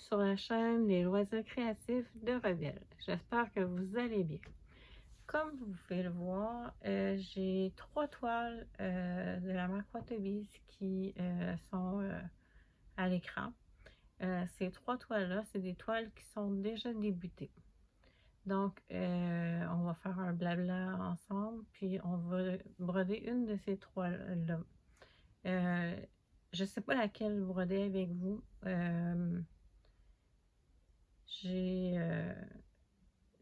sur la chaîne Les Loisirs créatifs de Rebelle. J'espère que vous allez bien. Comme vous pouvez le voir, j'ai 3 toiles de la marque Wattobee qui sont à l'écran. Ces 3 toiles-là, c'est des toiles qui sont déjà débutées. Donc, on va faire un blabla ensemble, puis on va broder une de ces 3-là. Je ne sais pas laquelle broder avec vous. J'ai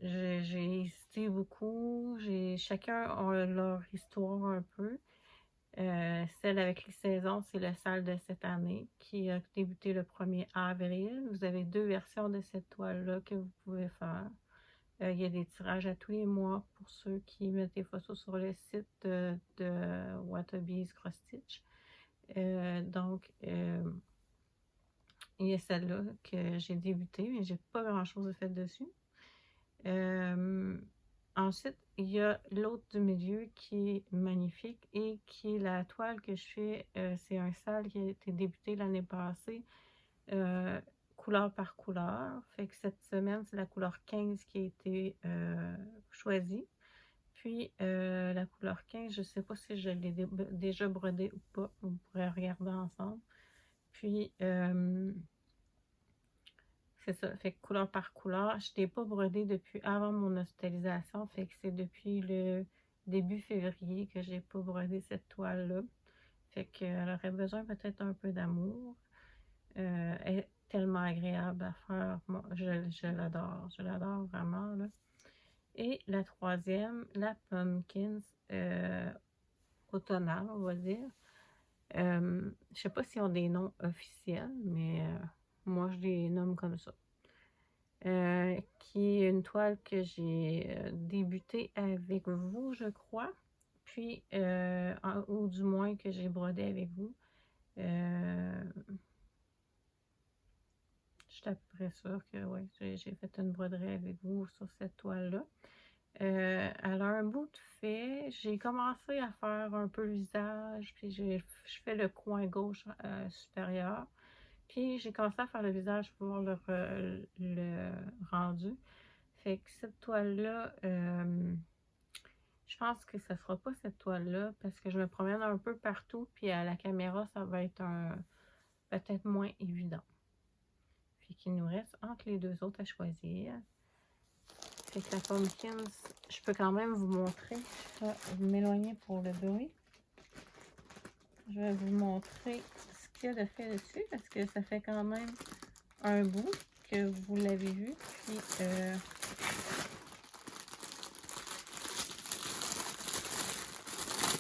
hésité beaucoup. Chacun a leur histoire un peu. Celle avec les saisons, c'est le sale de cette année qui a débuté le 1er avril. Vous avez 2 versions de cette toile-là que vous pouvez faire. Il y a des tirages à tous les mois pour ceux qui mettent des photos sur le site de Wattobee's Cross Stitch. Donc, il y a celle-là que j'ai débuté, mais j'ai pas grand-chose de fait dessus. Ensuite, il y a l'autre du milieu qui est magnifique et qui est la toile que je fais. C'est un sale qui a été débuté l'année passée, couleur par couleur. Fait que cette semaine, c'est la couleur 15 qui a été choisie. Puis la couleur 15, je ne sais pas si je l'ai déjà brodée ou pas. On pourrait regarder ensemble. Puis c'est ça, fait que couleur par couleur. Je ne l'ai pas brodé depuis avant mon hospitalisation, fait que c'est depuis le début février que j'ai pas brodé cette toile-là. Fait qu'elle aurait besoin peut-être un peu d'amour. Elle est tellement agréable à faire. Moi, je l'adore vraiment, là. Et la troisième, la Pumpkins automnale, on va dire. Je sais pas s'ils ont des noms officiels, mais moi, je les nomme comme ça. Qui est une toile que j'ai débutée avec vous, je crois. Puis, ou du moins que j'ai brodé avec vous. Je suis à peu près sûre que oui, j'ai fait une broderie avec vous sur cette toile-là. Elle a un bout de fait. J'ai commencé à faire un peu le visage, puis je fais le coin gauche supérieur. Puis j'ai commencé à faire le visage pour voir le rendu. Fait que cette toile-là, je pense que ce ne sera pas cette toile-là parce que je me promène un peu partout, puis à la caméra, ça va être peut-être moins évident. Fait qu'il nous reste entre les deux autres à choisir. Fait que la Pumpkins, je peux quand même vous montrer. Je vais m'éloigner pour le bruit. Je vais vous montrer ce qu'il y a de fait dessus parce que ça fait quand même un bout que vous l'avez vu. Puis,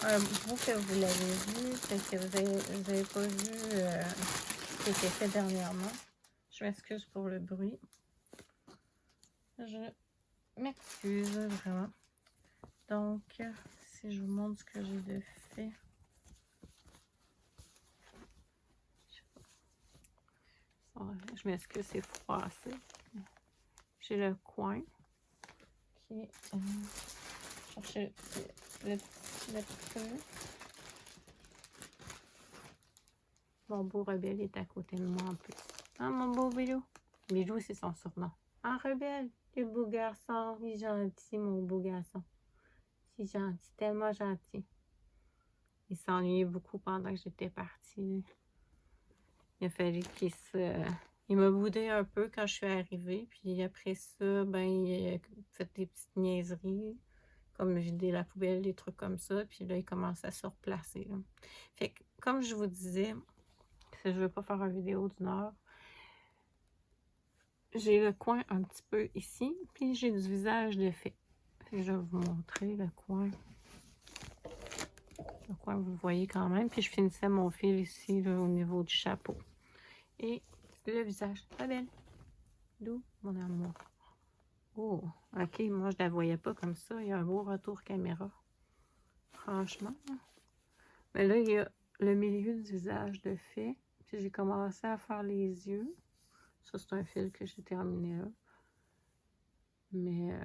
un bout que vous l'avez vu, c'est que vous avez pas vu ce qui était fait dernièrement. Je m'excuse pour le bruit. Je m'excuse vraiment. Donc, si je vous montre ce que j'ai de fait. Je m'excuse, c'est froissé. J'ai le coin qui est... chercher le petit. Mon beau Rebelle est à côté de moi en plus. Hein, mon beau Bilou? Bilou, c'est son surnom. Ah, Rebelle, le beau garçon. Il est gentil, mon beau garçon. C'est gentil, tellement gentil. Il s'ennuyait beaucoup pendant que j'étais partie. Il a fallu qu'il se... Il m'a boudé un peu quand je suis arrivée. Puis après ça, ben, il a fait des petites niaiseries. Comme vider la poubelle, des trucs comme ça. Puis là, il commence à se replacer. Là. Fait que, comme je vous disais, je ne veux pas faire une vidéo d'une heure. J'ai le coin un petit peu ici. Puis j'ai du visage de fait. Fait que je vais vous montrer le coin. Le coin, vous le voyez quand même. Puis je finissais mon fil ici, là, au niveau du chapeau. Et le visage. Très belle. D'où, mon amour? Oh, ok, moi je la voyais pas comme ça. Il y a un beau retour caméra. Franchement. Mais là, il y a le milieu du visage de fait. Puis j'ai commencé à faire les yeux. Ça, c'est un fil que j'ai terminé là. Mais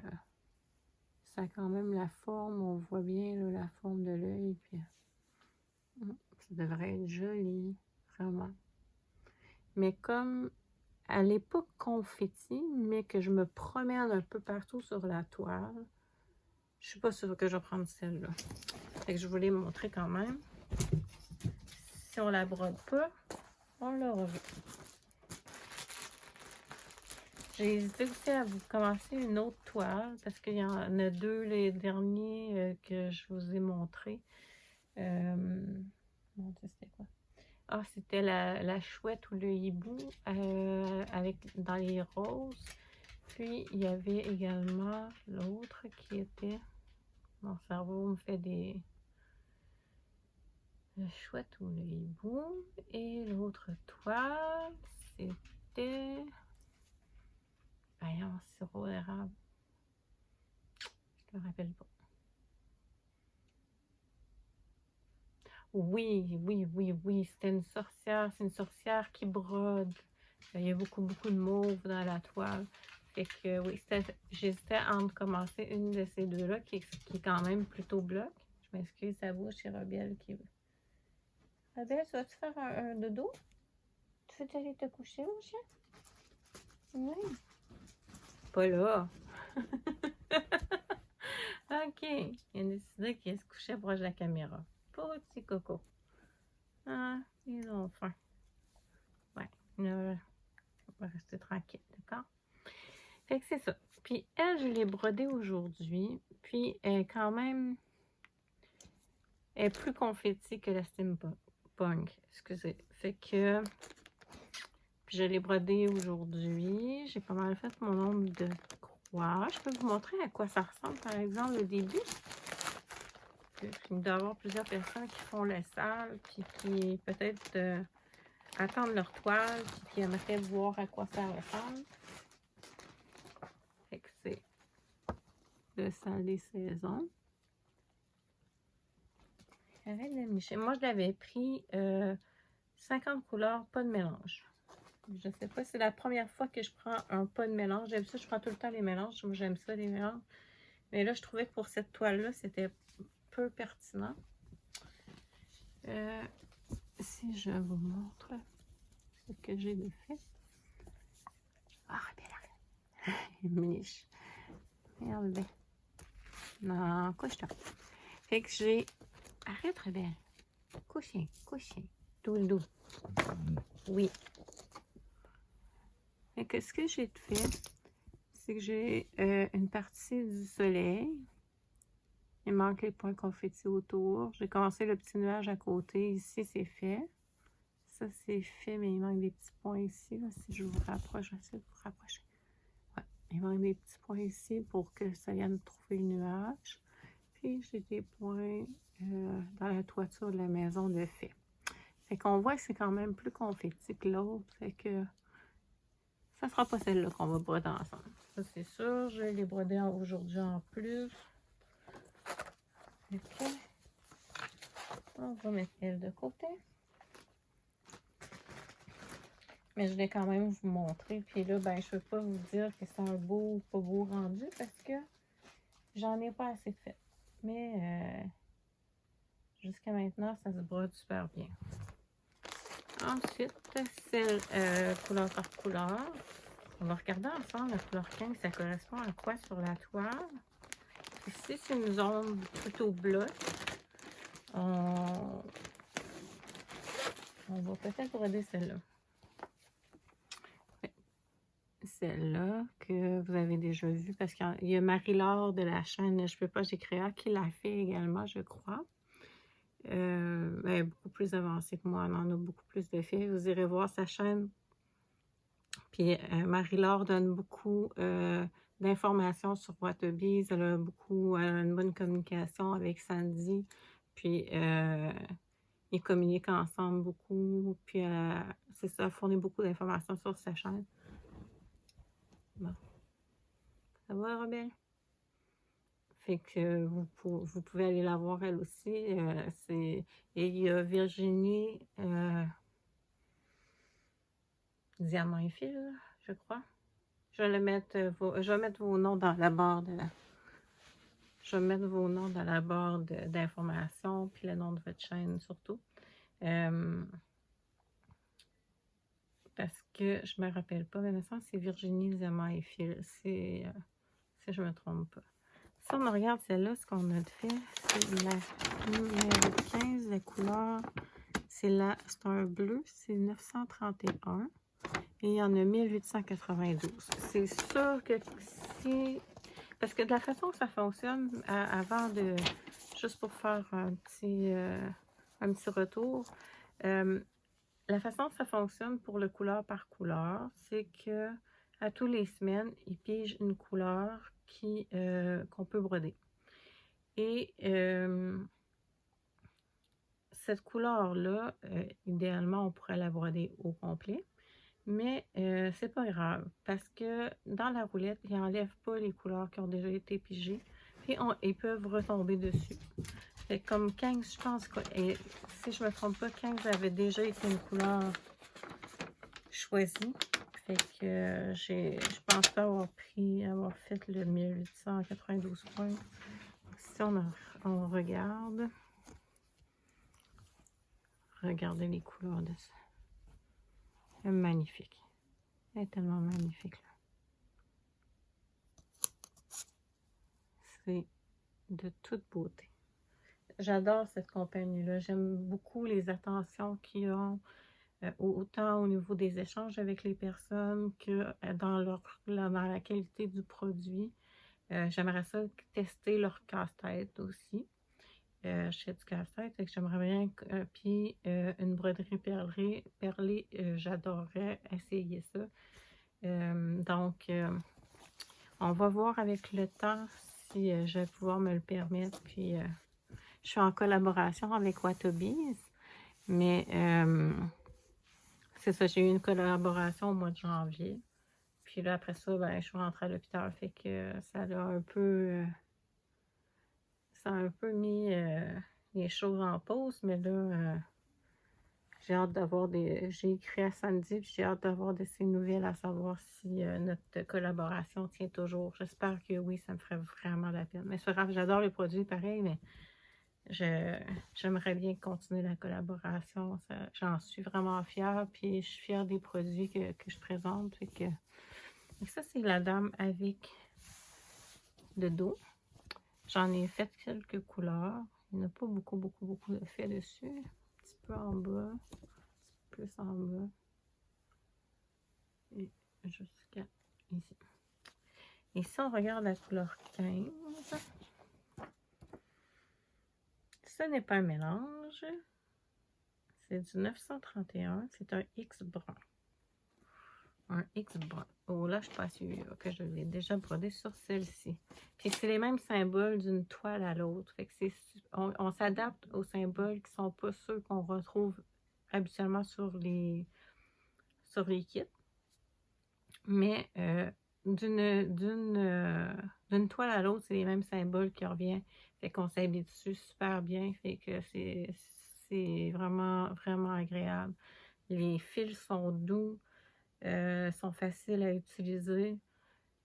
ça a quand même la forme. On voit bien là, la forme de l'œil. Puis ça devrait être joli. Vraiment. Mais comme elle n'est pas confetti, mais que je me promène un peu partout sur la toile. Je suis pas sûre que je vais prendre celle-là. Fait que je voulais montrer quand même. Si on la brode pas, on l'aura vu. J'ai hésité aussi à vous commencer une autre toile parce qu'il y en a deux, les derniers que je vous ai montrés. Mon Dieu, c'était quoi? Ah, c'était la chouette ou le hibou avec dans les roses. Puis, il y avait également l'autre qui était... Mon cerveau me fait des... Le chouette ou le hibou. Et l'autre toile, c'était... Voyons, sirop d'érable. Je me rappelle pas. Oui, c'était une sorcière. C'est une sorcière qui brode. Il y a beaucoup de mauve dans la toile. Fait que oui, j'hésitais entre commencer une de ces deux-là qui est quand même plutôt bloc. Je m'excuse, ça bouge chez Robiel qui... Robiel, tu vas-tu faire un dodo? Tu veux aller te coucher, mon chien? Oui. Pas là. Ok. Il a décidé qu'il se couchait proche de la caméra. Petit coco. Ah, ils ont faim. Ouais. On va rester tranquille, d'accord? Fait que c'est ça. Puis elle, je l'ai brodée aujourd'hui. Puis elle est quand même... Elle est plus confetti que la steampunk. Excusez. Fait que... Puis je l'ai brodée aujourd'hui. J'ai pas mal fait mon nombre de croix. Je peux vous montrer à quoi ça ressemble, par exemple, au début. Il doit y avoir plusieurs personnes qui font la salle, puis qui peut-être attendent leur toile, puis qui aimeraient voir à quoi ça ressemble. Fait que c'est le salle des saisons. Arrête de micher. Moi, je l'avais pris 50 couleurs, pas de mélange. Je sais pas, c'est la première fois que je prends un pas de mélange. J'aime ça, je prends tout le temps les mélanges. Moi, j'aime ça, les mélanges. Mais là, je trouvais que pour cette toile-là, c'était peu pertinent. Si je vous montre ce que j'ai de fait. Ah, belle arrête. Miniche. Merde. Non, couche-toi. Fait que j'ai... Arrête, Rebelle. Coucher. Doudou. Oui. Fait que ce que j'ai fait, c'est que j'ai une partie du soleil. Il manque les points confettis autour. J'ai commencé le petit nuage à côté. Ici, c'est fait. Ça, c'est fait, mais il manque des petits points ici. Là. Si je vous rapproche, j'essaie de vous rapprocher. Ouais, il manque des petits points ici pour que ça vienne trouver le nuage. Puis, j'ai des points dans la toiture de la maison de fait. Fait qu'on voit que c'est quand même plus confetti que l'autre. Fait que ça sera pas celle-là qu'on va broder ensemble. Ça, c'est sûr. Je vais les broder aujourd'hui en plus. OK. On va mettre elle de côté. Mais je vais quand même vous montrer. Puis là, ben, je ne peux pas vous dire que c'est un beau ou pas beau rendu parce que j'en ai pas assez fait. Mais jusqu'à maintenant, ça se brode super bien. Ensuite, celle couleur par couleur. On va regarder ensemble la couleur 15, ça correspond à quoi sur la toile. Ici, c'est une zone plutôt bloc. On va peut-être broder celle-là. Celle-là que vous avez déjà vue parce qu'il y a Marie-Laure de la chaîne Je peux pas, j'ai créé qui l'a fait également, je crois. Elle est beaucoup plus avancée que moi, elle en a beaucoup plus de faits. Vous irez voir sa chaîne. Puis Marie-Laure donne beaucoup d'informations sur Wattlebees. Elle a une bonne communication avec Sandy. Puis ils communiquent ensemble beaucoup. Puis c'est ça, elle fournit beaucoup d'informations sur sa chaîne. Bon. Ça va, Rebelle? Fait que vous pouvez aller la voir elle aussi. Et il y a Virginie Diamant et Fil, je crois. Je vais mettre vos noms dans la barre d'informations, puis le nom de votre chaîne surtout. Parce que je me rappelle pas, mais il me semble que c'est Virginie Zema et Phil, si je me trompe pas. Si on regarde celle-là, ce qu'on a fait, c'est la numéro 15, la couleur, c'est un bleu, c'est 931. Et il y en a 1892. C'est sûr que si... Parce que de la façon que ça fonctionne, avant de... Juste pour faire un petit retour, la façon que ça fonctionne pour le couleur par couleur, c'est que à tous les semaines, ils pigent une couleur qu'on peut broder. Et cette couleur-là, idéalement, on pourrait la broder au complet. Mais c'est pas grave, parce que dans la roulette, ils n'enlèvent pas les couleurs qui ont déjà été pigées, puis ils peuvent retomber dessus. Fait comme 15, je pense que, et si je me trompe pas, 15 avait déjà été une couleur choisie. Fait que je pense pas avoir fait le 1892 points. Si on regarde, regardez les couleurs de ça. C'est magnifique. Elle est tellement magnifique, là. C'est de toute beauté. J'adore cette compagnie-là. J'aime beaucoup les attentions qu'ils ont, autant au niveau des échanges avec les personnes que dans la qualité du produit. J'aimerais ça tester leur casse-tête aussi. Je fais du casse-tête, j'aimerais bien. Puis une broderie perlée, j'adorerais essayer ça. Donc, on va voir avec le temps si je vais pouvoir me le permettre. Puis, je suis en collaboration avec Watobiz, mais c'est ça, j'ai eu une collaboration au mois de janvier. Puis là, après ça, ben, je suis rentrée à l'hôpital, fait que ça a un peu mis les choses en pause, mais là, j'ai hâte d'avoir j'ai écrit à Sandy, puis j'ai hâte d'avoir de ses nouvelles, à savoir si notre collaboration tient toujours. J'espère que oui, ça me ferait vraiment la peine. Mais c'est grave, j'adore le produit pareil, mais j'aimerais bien continuer la collaboration. J'en suis vraiment fière, puis je suis fière des produits que je présente. Et ça, c'est la dame avec le dos. J'en ai fait quelques couleurs. Il n'y en a pas beaucoup de fait dessus. Un petit peu en bas, un petit peu plus en bas. Et jusqu'à ici. Et si on regarde la couleur 15, ce n'est pas un mélange. C'est du 931. C'est un X brun. Un X brun. Oh là, je suis pas sûre que je l'ai déjà brodé sur celle-ci. Puis c'est les mêmes symboles d'une toile à l'autre. Fait que on s'adapte aux symboles qui sont pas ceux qu'on retrouve habituellement sur les kits. Mais d'une toile à l'autre, c'est les mêmes symboles qui reviennent. Fait qu'on s'habitue super bien. Fait que c'est vraiment, vraiment agréable. Les fils sont doux, sont faciles à utiliser.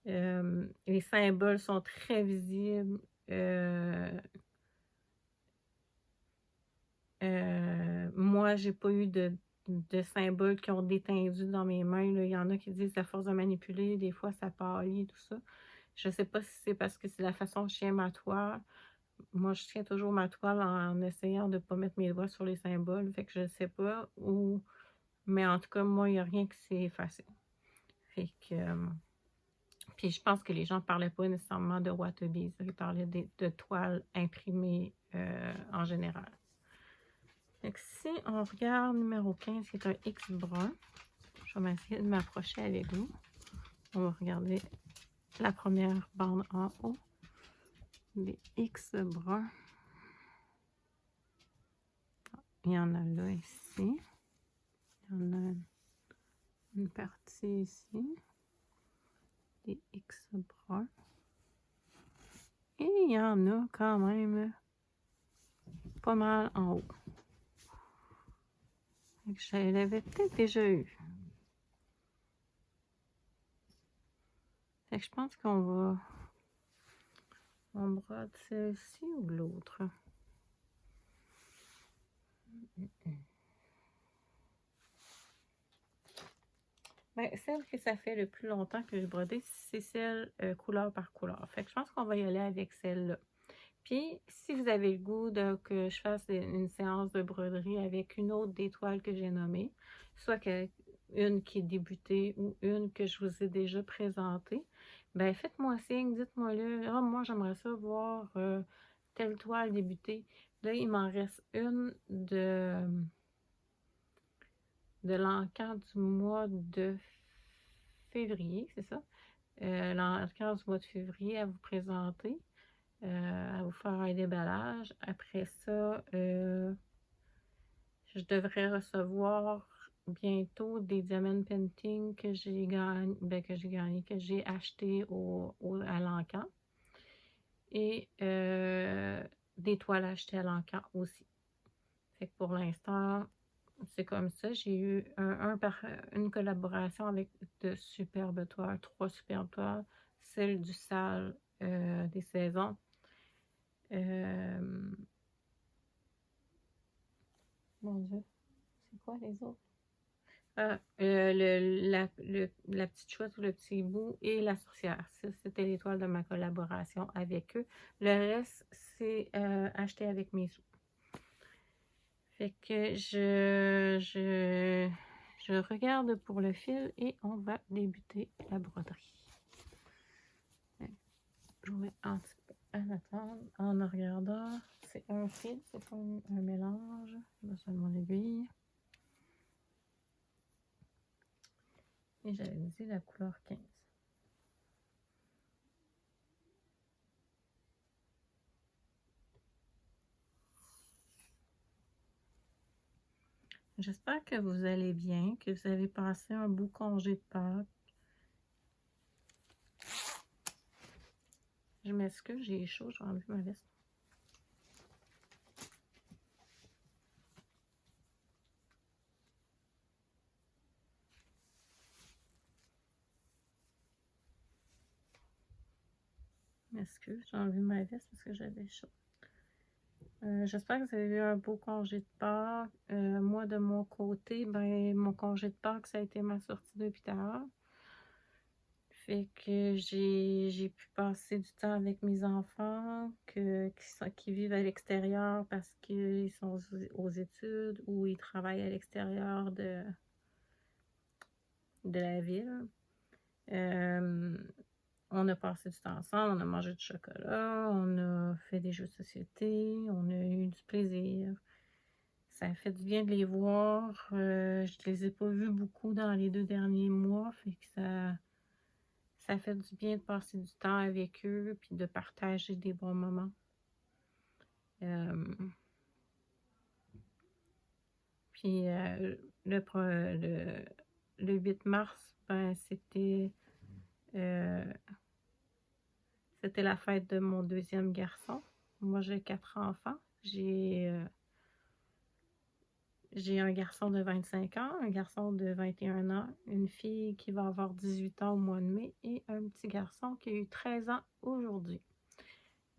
Les symboles sont très visibles. Moi, j'ai pas eu de symboles qui ont détendu dans mes mains. Là. Il y en a qui disent à force de manipuler, des fois ça pâlit, tout ça. Je sais pas si c'est parce que c'est la façon que je tiens ma toile. Moi, je tiens toujours ma toile en essayant de ne pas mettre mes doigts sur les symboles. Fait que je sais pas où. Mais en tout cas, moi, il n'y a rien qui s'est effacé. Fait que. Puis je pense que les gens ne parlaient pas nécessairement de Watobiz. Ils parlaient de toiles imprimées en général. Donc, si on regarde numéro 15, qui est un X brun, je vais essayer de m'approcher avec vous. On va regarder la première bande en haut. Des X bruns. Il y en a là ici. Il y en a une partie ici. Des X bruns. Et il y en a quand même pas mal en haut. Je l'avais peut-être déjà eu. Fait que je pense qu'on brode celle-ci ou l'autre. Ben, celle que ça fait le plus longtemps que j'ai brodé, c'est celle couleur par couleur. Fait que je pense qu'on va y aller avec celle-là. Puis, si vous avez le goût que je fasse une séance de broderie avec une autre des toiles que j'ai nommées, soit une qui est débutée ou une que je vous ai déjà présentée, ben faites-moi signe, dites-moi-le. Ah, moi, j'aimerais ça voir telle toile débutée. Là, il m'en reste une de l'encan du mois de février, c'est ça? L'encan du mois de février à vous présenter. À vous faire un déballage. Après ça, je devrais recevoir bientôt des diamond painting que j'ai gagné, que j'ai acheté à l'encan. Et des toiles achetées à l'encan aussi. Fait que pour l'instant, c'est comme ça. J'ai eu une collaboration avec de superbes toiles, 3 superbes toiles. Celle du salle des saisons. Mon Dieu, c'est quoi les autres? Ah, la petite chouette ou le petit hibou et la sorcière. Ça, c'était l'étoile de ma collaboration avec eux. Le reste, c'est acheté avec mes sous. Fait que je regarde pour le fil et on va débuter la broderie. Je vous mets un petit peu à attendre en regardant. C'est un fil, c'est pas un mélange. J'ai besoin de mon aiguille. Et j'avais dit la couleur 15. J'espère que vous allez bien, que vous avez passé un beau congé de Pâques. Je m'excuse, j'ai chaud, j'ai enlevé ma veste. Je m'excuse, j'ai enlevé ma veste parce que j'avais chaud. J'espère que vous avez eu un beau congé de Pâques. Moi, de mon côté, ben, mon congé de Pâques, ça a été ma sortie d'hôpital. Fait que j'ai pu passer du temps avec mes enfants qui vivent à l'extérieur parce qu'ils sont aux études ou ils travaillent à l'extérieur de la ville. On a passé du temps ensemble, on a mangé du chocolat, on a fait des jeux de société, on a eu du plaisir. Ça a fait du bien de les voir. Je les ai pas vus beaucoup dans les 2 derniers mois, fait que ça fait du bien de passer du temps avec eux puis de partager des bons moments. Puis le 8 mars, ben, c'était la fête de mon 2e garçon. Moi, j'ai 4 enfants. J'ai un garçon de 25 ans, un garçon de 21 ans, une fille qui va avoir 18 ans au mois de mai et un petit garçon qui a eu 13 ans aujourd'hui.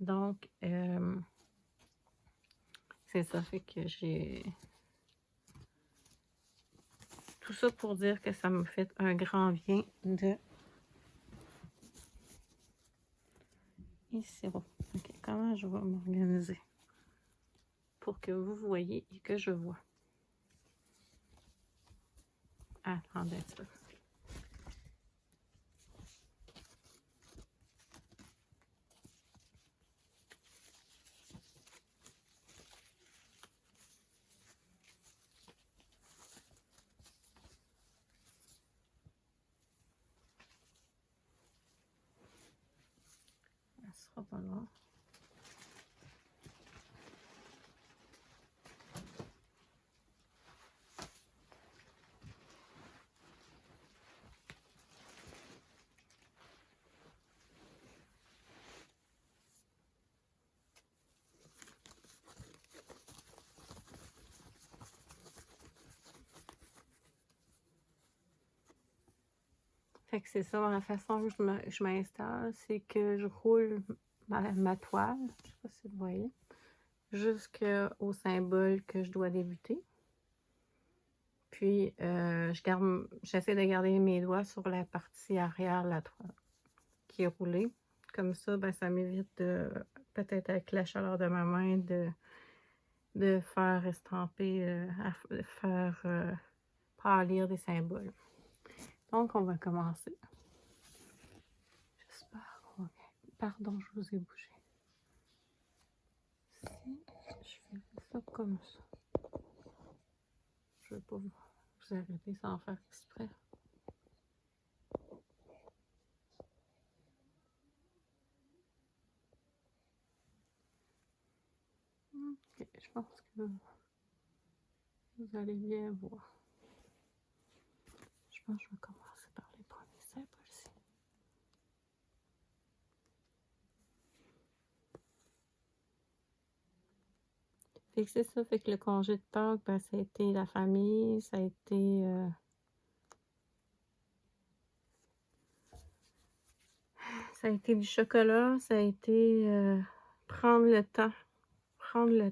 Donc, c'est ça, fait que j'ai... Tout ça pour dire que ça me fait un grand bien de... Ici, bon. OK, comment je vais m'organiser pour que vous voyez et que je vois. Attendez un petit peu. Ça sera pas long. Fait que c'est ça, la façon que je m'installe, c'est que je roule ma toile, je sais pas si vous voyez, jusqu'au symbole que je dois débuter. Puis, j'essaie de garder mes doigts sur la partie arrière de la toile qui est roulée. Comme ça, ben, ça m'évite de, peut-être avec la chaleur de ma main, de faire estamper, faire pâlir des symboles. Donc, on va commencer. J'espère qu'on va bien. Pardon, je vous ai bougé. Si je fais ça comme ça, je ne vais pas vous arrêter sans faire exprès. Ok, je pense que vous allez bien voir. Je pense que je vais commencer par les premiers symboles ici. Fait que c'est ça, fait que le congé de Pâques, ben, ça a été la famille, ça a été du chocolat, ça a été prendre le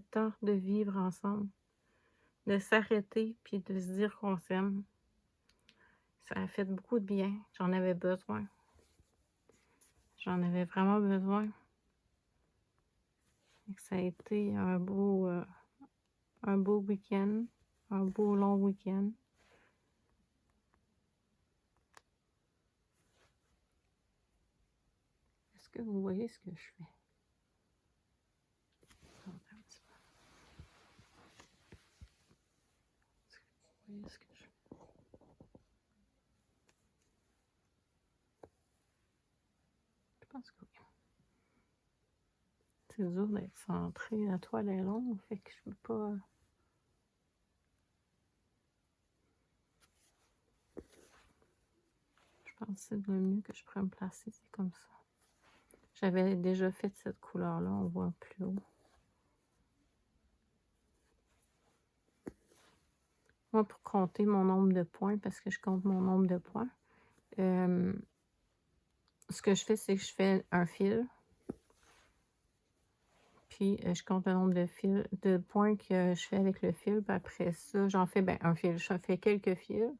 temps de vivre ensemble, de s'arrêter puis de se dire qu'on s'aime. Ça a fait beaucoup de bien, j'en avais besoin. J'en avais vraiment besoin. Ça a été un beau week-end, un beau long week-end. Est-ce que vous voyez ce que je fais? Attendez un petit peu. Est-ce que vous voyez ce que je fais? Je pense que oui. C'est dur d'être centré, la toile est longue, fait que je peux pas... Je pense que c'est le mieux que je pourrais me placer, c'est comme ça. J'avais déjà fait cette couleur-là, on voit plus haut. Moi, pour compter mon nombre de points, parce que je compte mon nombre de points, ce que je fais, c'est que je fais un fil. Puis, je compte le nombre de points que je fais avec le fil. Puis après ça, j'en fais un fil. Je fais quelques fils.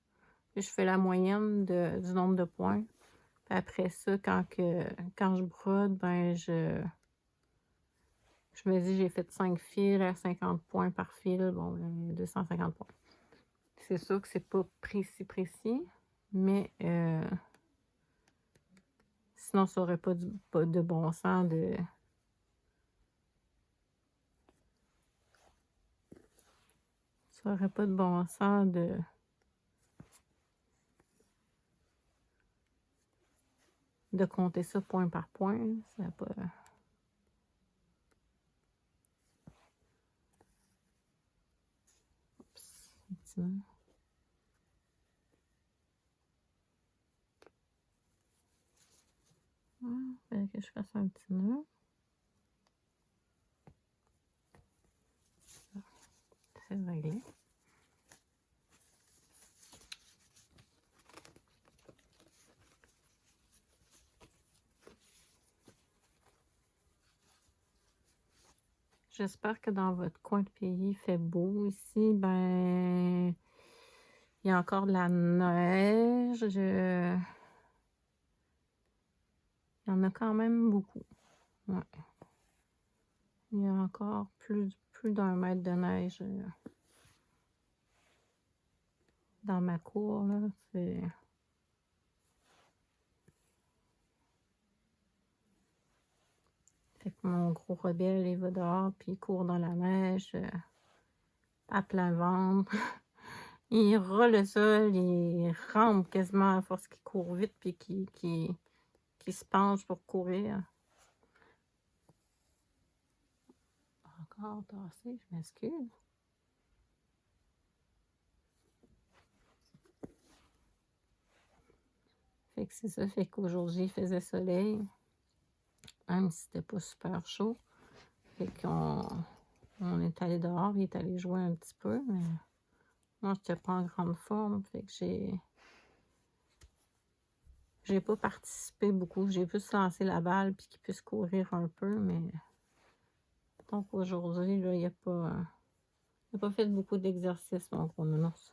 Puis, je fais la moyenne du nombre de points. Puis après ça, quand je brode, ben je me dis, j'ai fait 5 fils à 50 points par fil. Bon, 250 points. C'est sûr que c'est pas précis. Mais sinon, ça n'aurait pas de bon sens de... Ça n'aurait pas de bon sens de compter ça point par point. Ça n'a pas... Oups, un petit nœud. Il fallait que je fasse un petit nœud. C'est réglé. J'espère que dans votre coin de pays, il fait beau. Ici, ben, il y a encore de la neige. Il y en a quand même beaucoup. Ouais. Il y a encore plus d'1 mètre de neige dans ma cour, là. C'est... Fait que mon gros rebelle, il va dehors, puis il court dans la neige à plein ventre. Il roule le sol, il rampe quasiment à force qu'il court vite, puis qu'il se penche pour courir. Encore tassé, je m'excuse. Fait que c'est ça, fait qu'aujourd'hui, il faisait soleil, même si c'était pas super chaud. Fait qu'on est allé dehors, il est allé jouer un petit peu, mais moi, j'étais pas en grande forme, fait que j'ai pas participé beaucoup. J'ai plus lancé la balle puis qu'il puisse courir un peu, mais donc aujourd'hui, là, il a pas fait beaucoup d'exercices, mon gros nounours.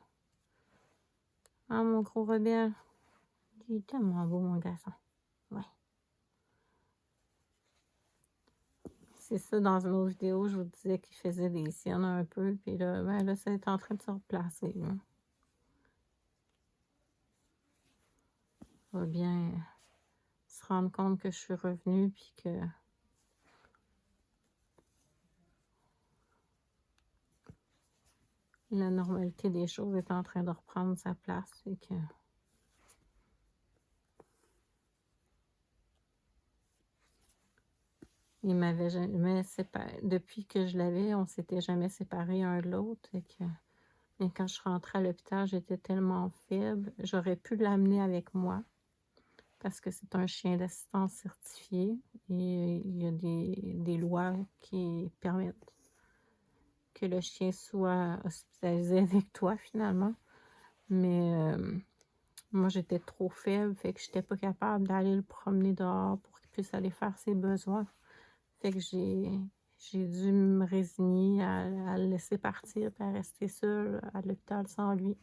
Ah, mon gros rebelle. Il est tellement beau, mon garçon. Ouais. C'est ça, dans une autre vidéo, je vous disais qu'il faisait des siennes un peu. Puis là, ben là, ça est en train de se replacer. Là. On va bien se rendre compte que je suis revenue. Puis que la normalité des choses est en train de reprendre sa place. Et que... Il m'avait jamais séparé. Depuis que je l'avais, on s'était jamais séparés un de l'autre. Mais quand je rentrais à l'hôpital, j'étais tellement faible. J'aurais pu l'amener avec moi parce que c'est un chien d'assistance certifié. Et il y a des lois qui permettent que le chien soit hospitalisé avec toi finalement. Mais moi, j'étais trop faible, fait que j'étais pas capable d'aller le promener dehors pour qu'il puisse aller faire ses besoins. Fait que j'ai dû me résigner à le laisser partir et à rester seule à l'hôpital sans lui.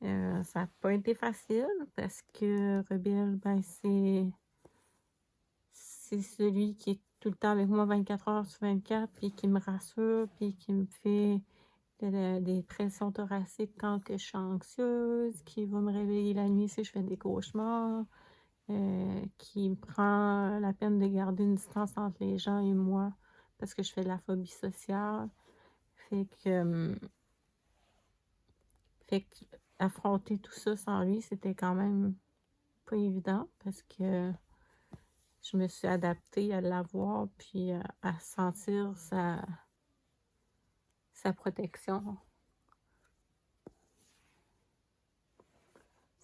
Ça n'a pas été facile parce que Rebelle, ben c'est celui qui est tout le temps avec moi 24 heures sur 24 puis qui me rassure puis qui me fait des pressions thoraciques quand que je suis anxieuse, qui va me réveiller la nuit si je fais des cauchemars, qui prend la peine de garder une distance entre les gens et moi parce que je fais de la phobie sociale. Fait que affronter tout ça sans lui, c'était quand même pas évident parce que je me suis adaptée à l'avoir puis à sentir sa protection.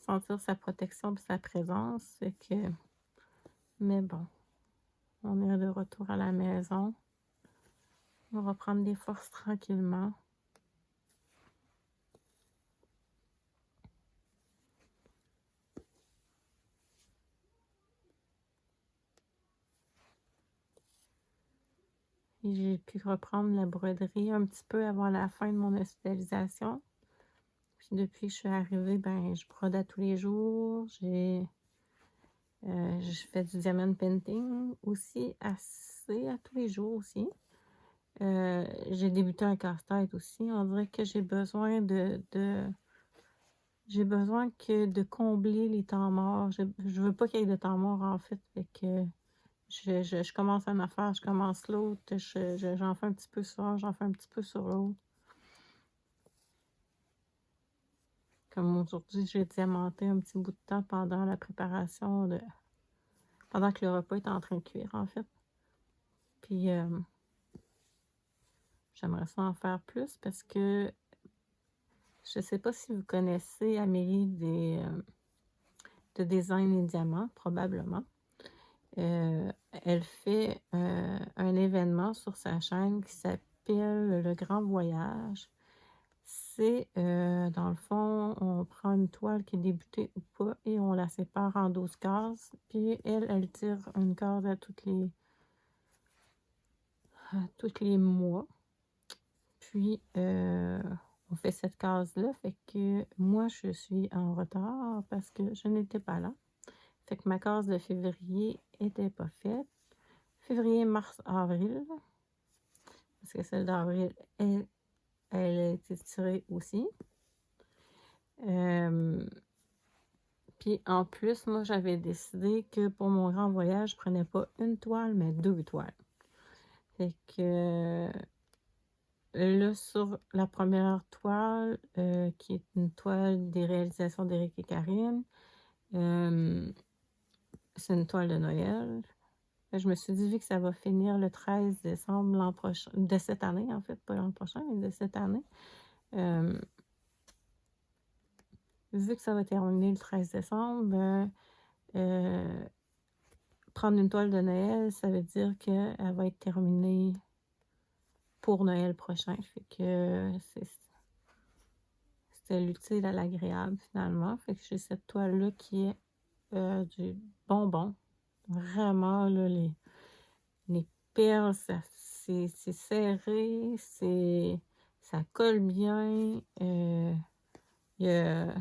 Sentir sa protection et sa présence. Fait que... Mais bon, on est de retour à la maison. On va reprendre des forces tranquillement. Et j'ai pu reprendre la broderie un petit peu avant la fin de mon hospitalisation. Puis depuis que je suis arrivée, ben je brode à tous les jours. Je fais du diamond painting aussi, assez à tous les jours aussi. J'ai débuté un casse-tête aussi. On dirait que j'ai besoin j'ai besoin de combler les temps morts. Je veux pas qu'il y ait de temps mort en fait. Fait que je commence une affaire, je commence l'autre, j'en fais un petit peu sur un, j'en fais un petit peu sur l'autre. Comme aujourd'hui, j'ai diamanté un petit bout de temps pendant la préparation pendant que le repas est en train de cuire, en fait. Puis, j'aimerais ça en faire plus parce que je sais pas si vous connaissez Amélie de Design et Diamants, probablement. Elle fait un événement sur sa chaîne qui s'appelle Le Grand Voyage. C'est, dans le fond, on prend une toile qui est débutée ou pas et on la sépare en 12 cases. Puis elle tire une case à tous les mois. Puis, on fait cette case-là. Fait que moi, je suis en retard parce que je n'étais pas là. Fait que ma case de février n'était pas faite. Février, mars, avril. Parce que celle d'avril, elle a été tirée aussi. Puis en plus, moi, j'avais décidé que pour mon grand voyage, je prenais pas une toile, mais 2 toiles. Fait que là, sur la première toile, qui est une toile des réalisations d'Éric et Karine, c'est une toile de Noël. Je me suis dit, vu que ça va finir le 13 décembre l'an prochain, de cette année, en fait, pas l'an prochain, mais de cette année, vu que ça va terminer le 13 décembre, ben, prendre une toile de Noël, ça veut dire qu'elle va être terminée pour Noël prochain. Fait que c'était l'utile à l'agréable, finalement. Fait que j'ai cette toile-là qui est du bonbon. Vraiment, là, les perles, c'est serré, ça colle bien. Il y a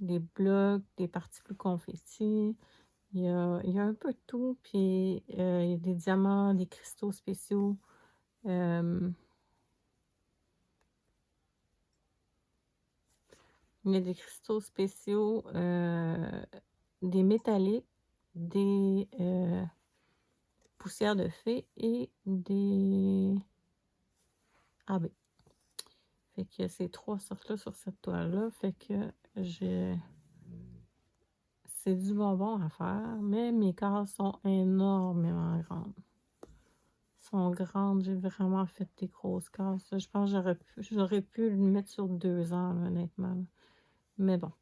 des blocs, des particules confettis. Il y a un peu de tout, puis il y a des diamants, des cristaux spéciaux. Il y a des cristaux spéciaux, des métalliques, des poussières de fée et des AB. Fait que ces 3 sortes-là sur cette toile-là, fait que c'est du bonbon à faire, mais mes cases sont énormément grandes. Sont grandes, j'ai vraiment fait des grosses cases. Je pense que j'aurais pu le mettre sur 2 ans, là, honnêtement. Mais bon,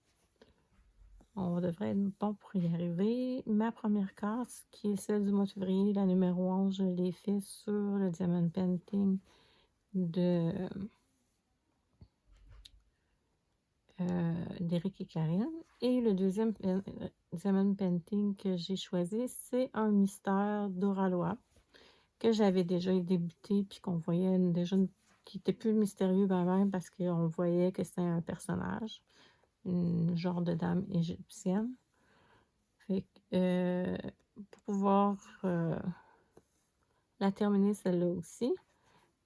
on devrait être bon pour y arriver. Ma première case, qui est celle du mois de février, la numéro 11, je l'ai fait sur le Diamond Painting d'Éric et Karine. Et le deuxième Diamond Painting que j'ai choisi, c'est un mystère d'Oralois que j'avais déjà débuté puis qu'on voyait déjà qui était plus mystérieux même parce qu'on voyait que c'était un personnage, une genre de dame égyptienne. Fait que pour pouvoir la terminer celle-là aussi,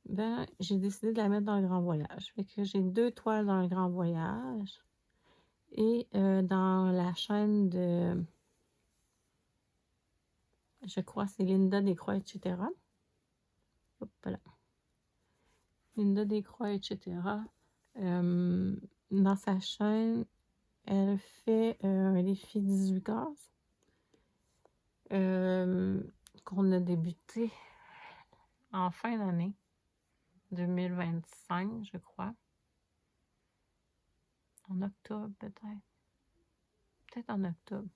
ben j'ai décidé de la mettre dans le Grand Voyage. Fait que j'ai 2 toiles dans le Grand Voyage. Et dans la chaîne de, je crois c'est Linda Descroix, etc. Hop là. Linda Descroix, etc. Dans sa chaîne, elle fait un défi 18 cases qu'on a débuté en fin d'année 2025, je crois. En octobre, peut-être. Peut-être en octobre.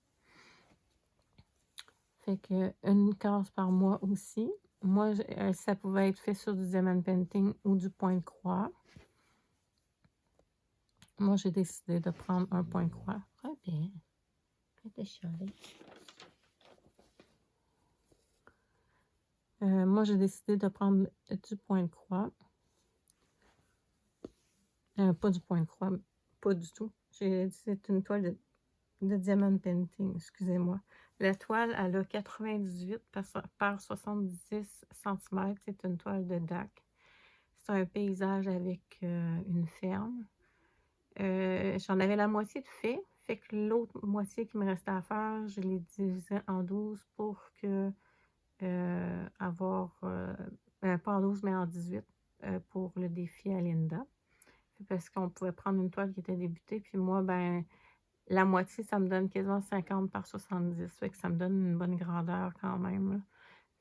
Fait que une case par mois aussi. Moi, ça pouvait être fait sur du diamond painting ou du point de croix. Moi, j'ai décidé de prendre un point de croix. Très bien. Moi, j'ai décidé de prendre du point de croix. Pas du point de croix, pas du tout. C'est une toile de diamond painting, excusez-moi. La toile, elle a 98 par 70 cm. C'est une toile de DAC. C'est un paysage avec une ferme. J'en avais la moitié de fait que l'autre moitié qui me restait à faire, je l'ai divisée en 12 pour que avoir, pas en 12 mais en 18 pour le défi à Linda. Parce qu'on pouvait prendre une toile qui était débutée, puis moi, ben, la moitié, ça me donne quasiment 50 par 70. Fait que ça me donne une bonne grandeur quand même, là.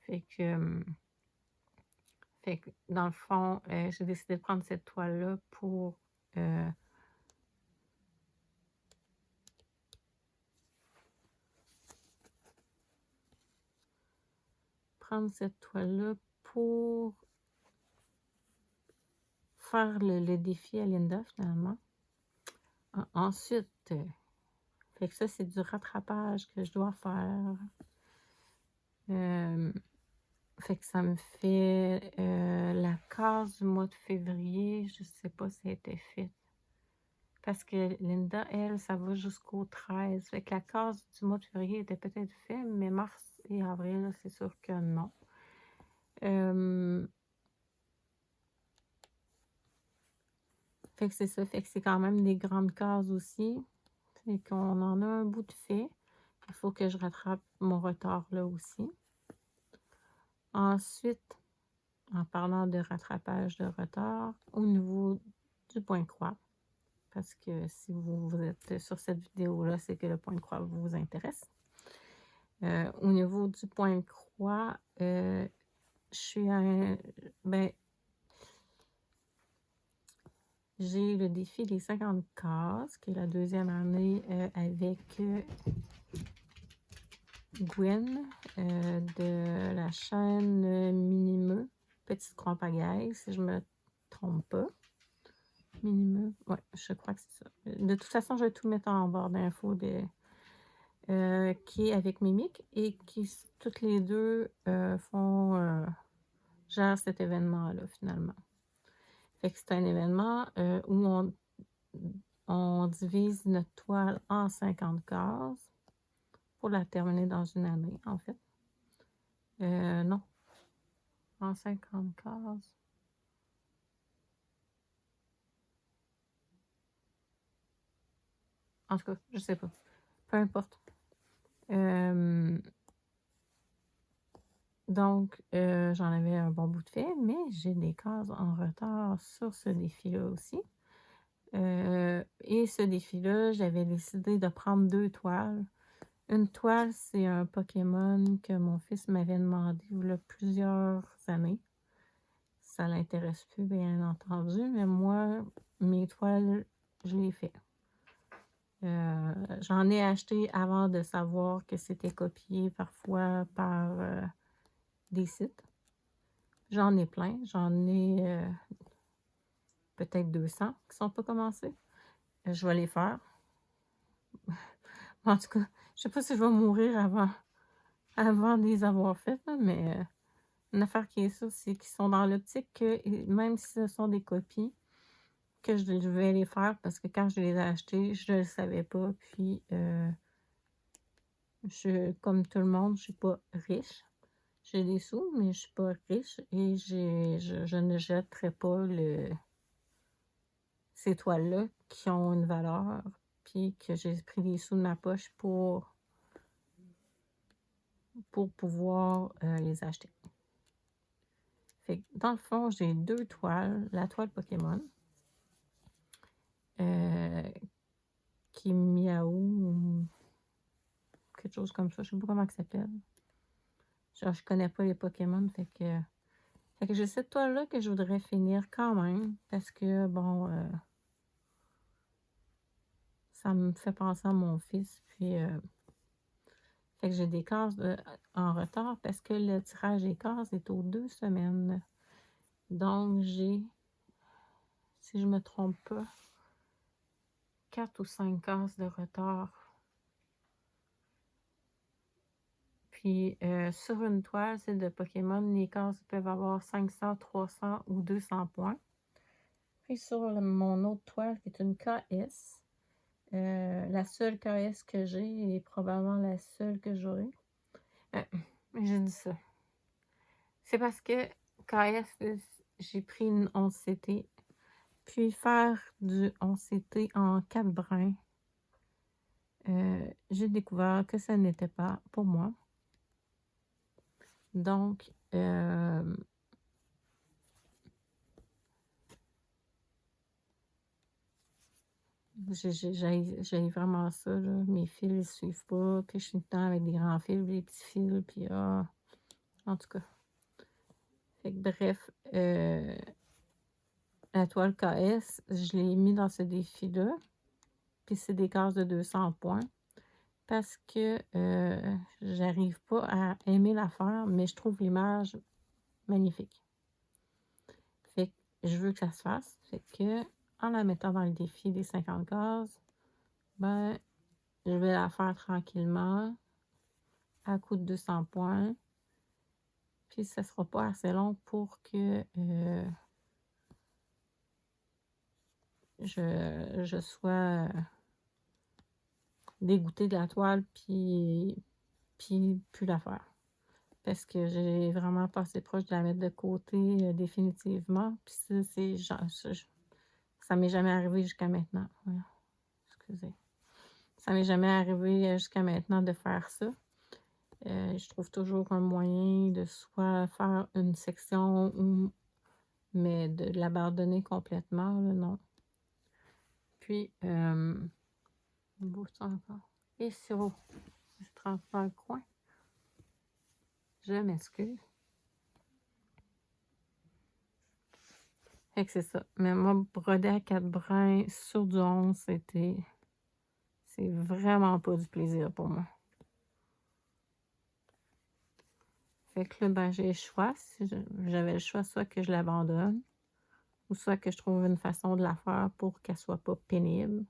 Fait que dans le fond, j'ai décidé de prendre cette toile-là pour faire le défi à Linda, finalement. Ensuite, fait que ça, c'est du rattrapage que je dois faire. Fait que ça me fait la case du mois de février, je sais pas si elle était faite. Parce que Linda, elle, ça va jusqu'au 13. Fait que la case du mois de février était peut-être faite, mais mars et avril, c'est sûr que non. Fait que c'est ça. Fait que c'est quand même des grandes cases aussi. Fait qu'on en a un bout de fait. Il faut que je rattrape mon retard là aussi. Ensuite, en parlant de rattrapage de retard, au niveau du point de croix, parce que si vous êtes sur cette vidéo-là, c'est que le point de croix vous intéresse. Au niveau du point de croix, je suis j'ai le défi des 50 cases, qui est la deuxième année avec Gwen de la chaîne Minimeux, Petite Croix Pagaille, si je me trompe pas. Minimeux, ouais, je crois que c'est ça. De toute façon, je vais tout mettre en barre d'infos qui est avec Mimic et qui, toutes les deux, gèrent cet événement-là, finalement. Fait que c'est un événement où on divise notre toile en 50 cases pour la terminer dans une année, en fait. Non, en 50 cases. En tout cas, je sais pas. Peu importe. Donc, j'en avais un bon bout de fait, mais j'ai des cases en retard sur ce défi-là aussi. Et ce défi-là, j'avais décidé de prendre 2 toiles. Une toile, c'est un Pokémon que mon fils m'avait demandé il y a plusieurs années. Ça l'intéresse plus, bien entendu, mais moi, mes toiles, je les fais. J'en ai acheté avant de savoir que c'était copié parfois par des sites. J'en ai plein. J'en ai peut-être 200 qui sont pas commencés. Je vais les faire. En tout cas, je sais pas si je vais mourir avant de les avoir faites, mais une affaire qui est ça, c'est qu'ils sont dans l'optique que même si ce sont des copies, que je vais les faire parce que quand je les ai achetés, je ne le savais pas. Puis, comme tout le monde, je suis pas riche. J'ai des sous, mais je suis pas riche et je ne jetterai pas ces toiles-là qui ont une valeur, puis que j'ai pris des sous de ma poche pour pouvoir les acheter. Fait que dans le fond, j'ai 2 toiles. La toile Pokémon, qui est Miaou ou quelque chose comme ça. Je sais pas comment elle s'appelle. Genre, je connais pas les Pokémon, fait que j'ai cette toile-là que je voudrais finir quand même, parce que, bon, ça me fait penser à mon fils, puis, fait que j'ai des cases en retard, parce que le tirage des cases est aux 2 semaines. Donc, j'ai, si je me trompe pas, 4 ou 5 cases de retard. Puis, sur une toile, c'est de Pokémon, les cases peuvent avoir 500, 300 ou 200 points. Puis, sur mon autre toile, qui est une KS, la seule KS que j'ai est probablement la seule que j'aurai. J'ai dit ça. C'est parce que KS, j'ai pris une 11CT, puis faire du 11CT en 4 brins, j'ai découvert que ça n'était pas pour moi. Donc, j'ai vraiment ça, là. Mes fils ne suivent pas, puis je suis tout le temps avec des grands fils, des petits fils, puis en tout cas. Fait que bref, la toile KS, je l'ai mis dans ce défi-là, puis c'est des cases de 200 points, parce que j'arrive pas à aimer la faire, mais je trouve l'image magnifique. Fait que je veux que ça se fasse, fait que en la mettant dans le défi des 50 cases, ben, je vais la faire tranquillement, à coup de 200 points. Puis, ça ne sera pas assez long pour que je sois dégoûtée de la toile, puis plus la faire. Parce que j'ai vraiment passé proche de la mettre de côté définitivement. Puis ça, c'est genre, ça m'est jamais arrivé jusqu'à maintenant. Ouais. Excusez. Ça m'est jamais arrivé jusqu'à maintenant de faire ça. Je trouve toujours un moyen de soit faire une section mais de l'abandonner complètement, là, non. Puis, bouge encore. Et sur je trempe dans le coin. Je m'excuse. Fait que c'est ça. Mais moi, broder à 4 brins sur du 11, c'est vraiment pas du plaisir pour moi. Fait que là, ben, j'ai le choix. Si j'avais le choix, soit que je l'abandonne, ou soit que je trouve une façon de la faire pour qu'elle soit pas pénible.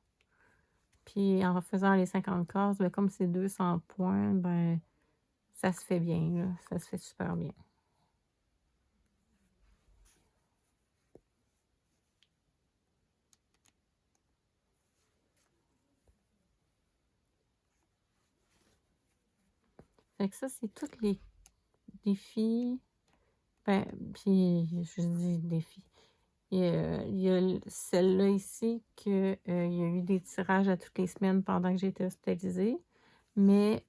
Puis en faisant les 50 cases, ben, comme c'est 200 points, ben ça se fait bien, là. Ça se fait super bien. Fait que ça, c'est tous les défis. Ben, puis je dis défis. Il y a celle-là ici qu'il y a eu des tirages à toutes les semaines pendant que j'étais hospitalisée. Mais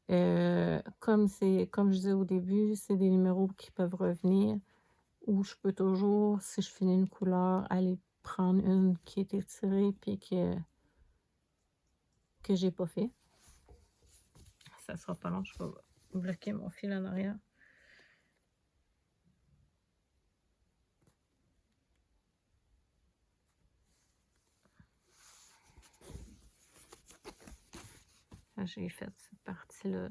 comme je disais au début, c'est des numéros qui peuvent revenir où je peux toujours, si je finis une couleur, aller prendre une qui était tirée puis que j'ai pas fait. Ça sera pas long, je vais bloquer mon fil en arrière. J'ai fait cette partie-là.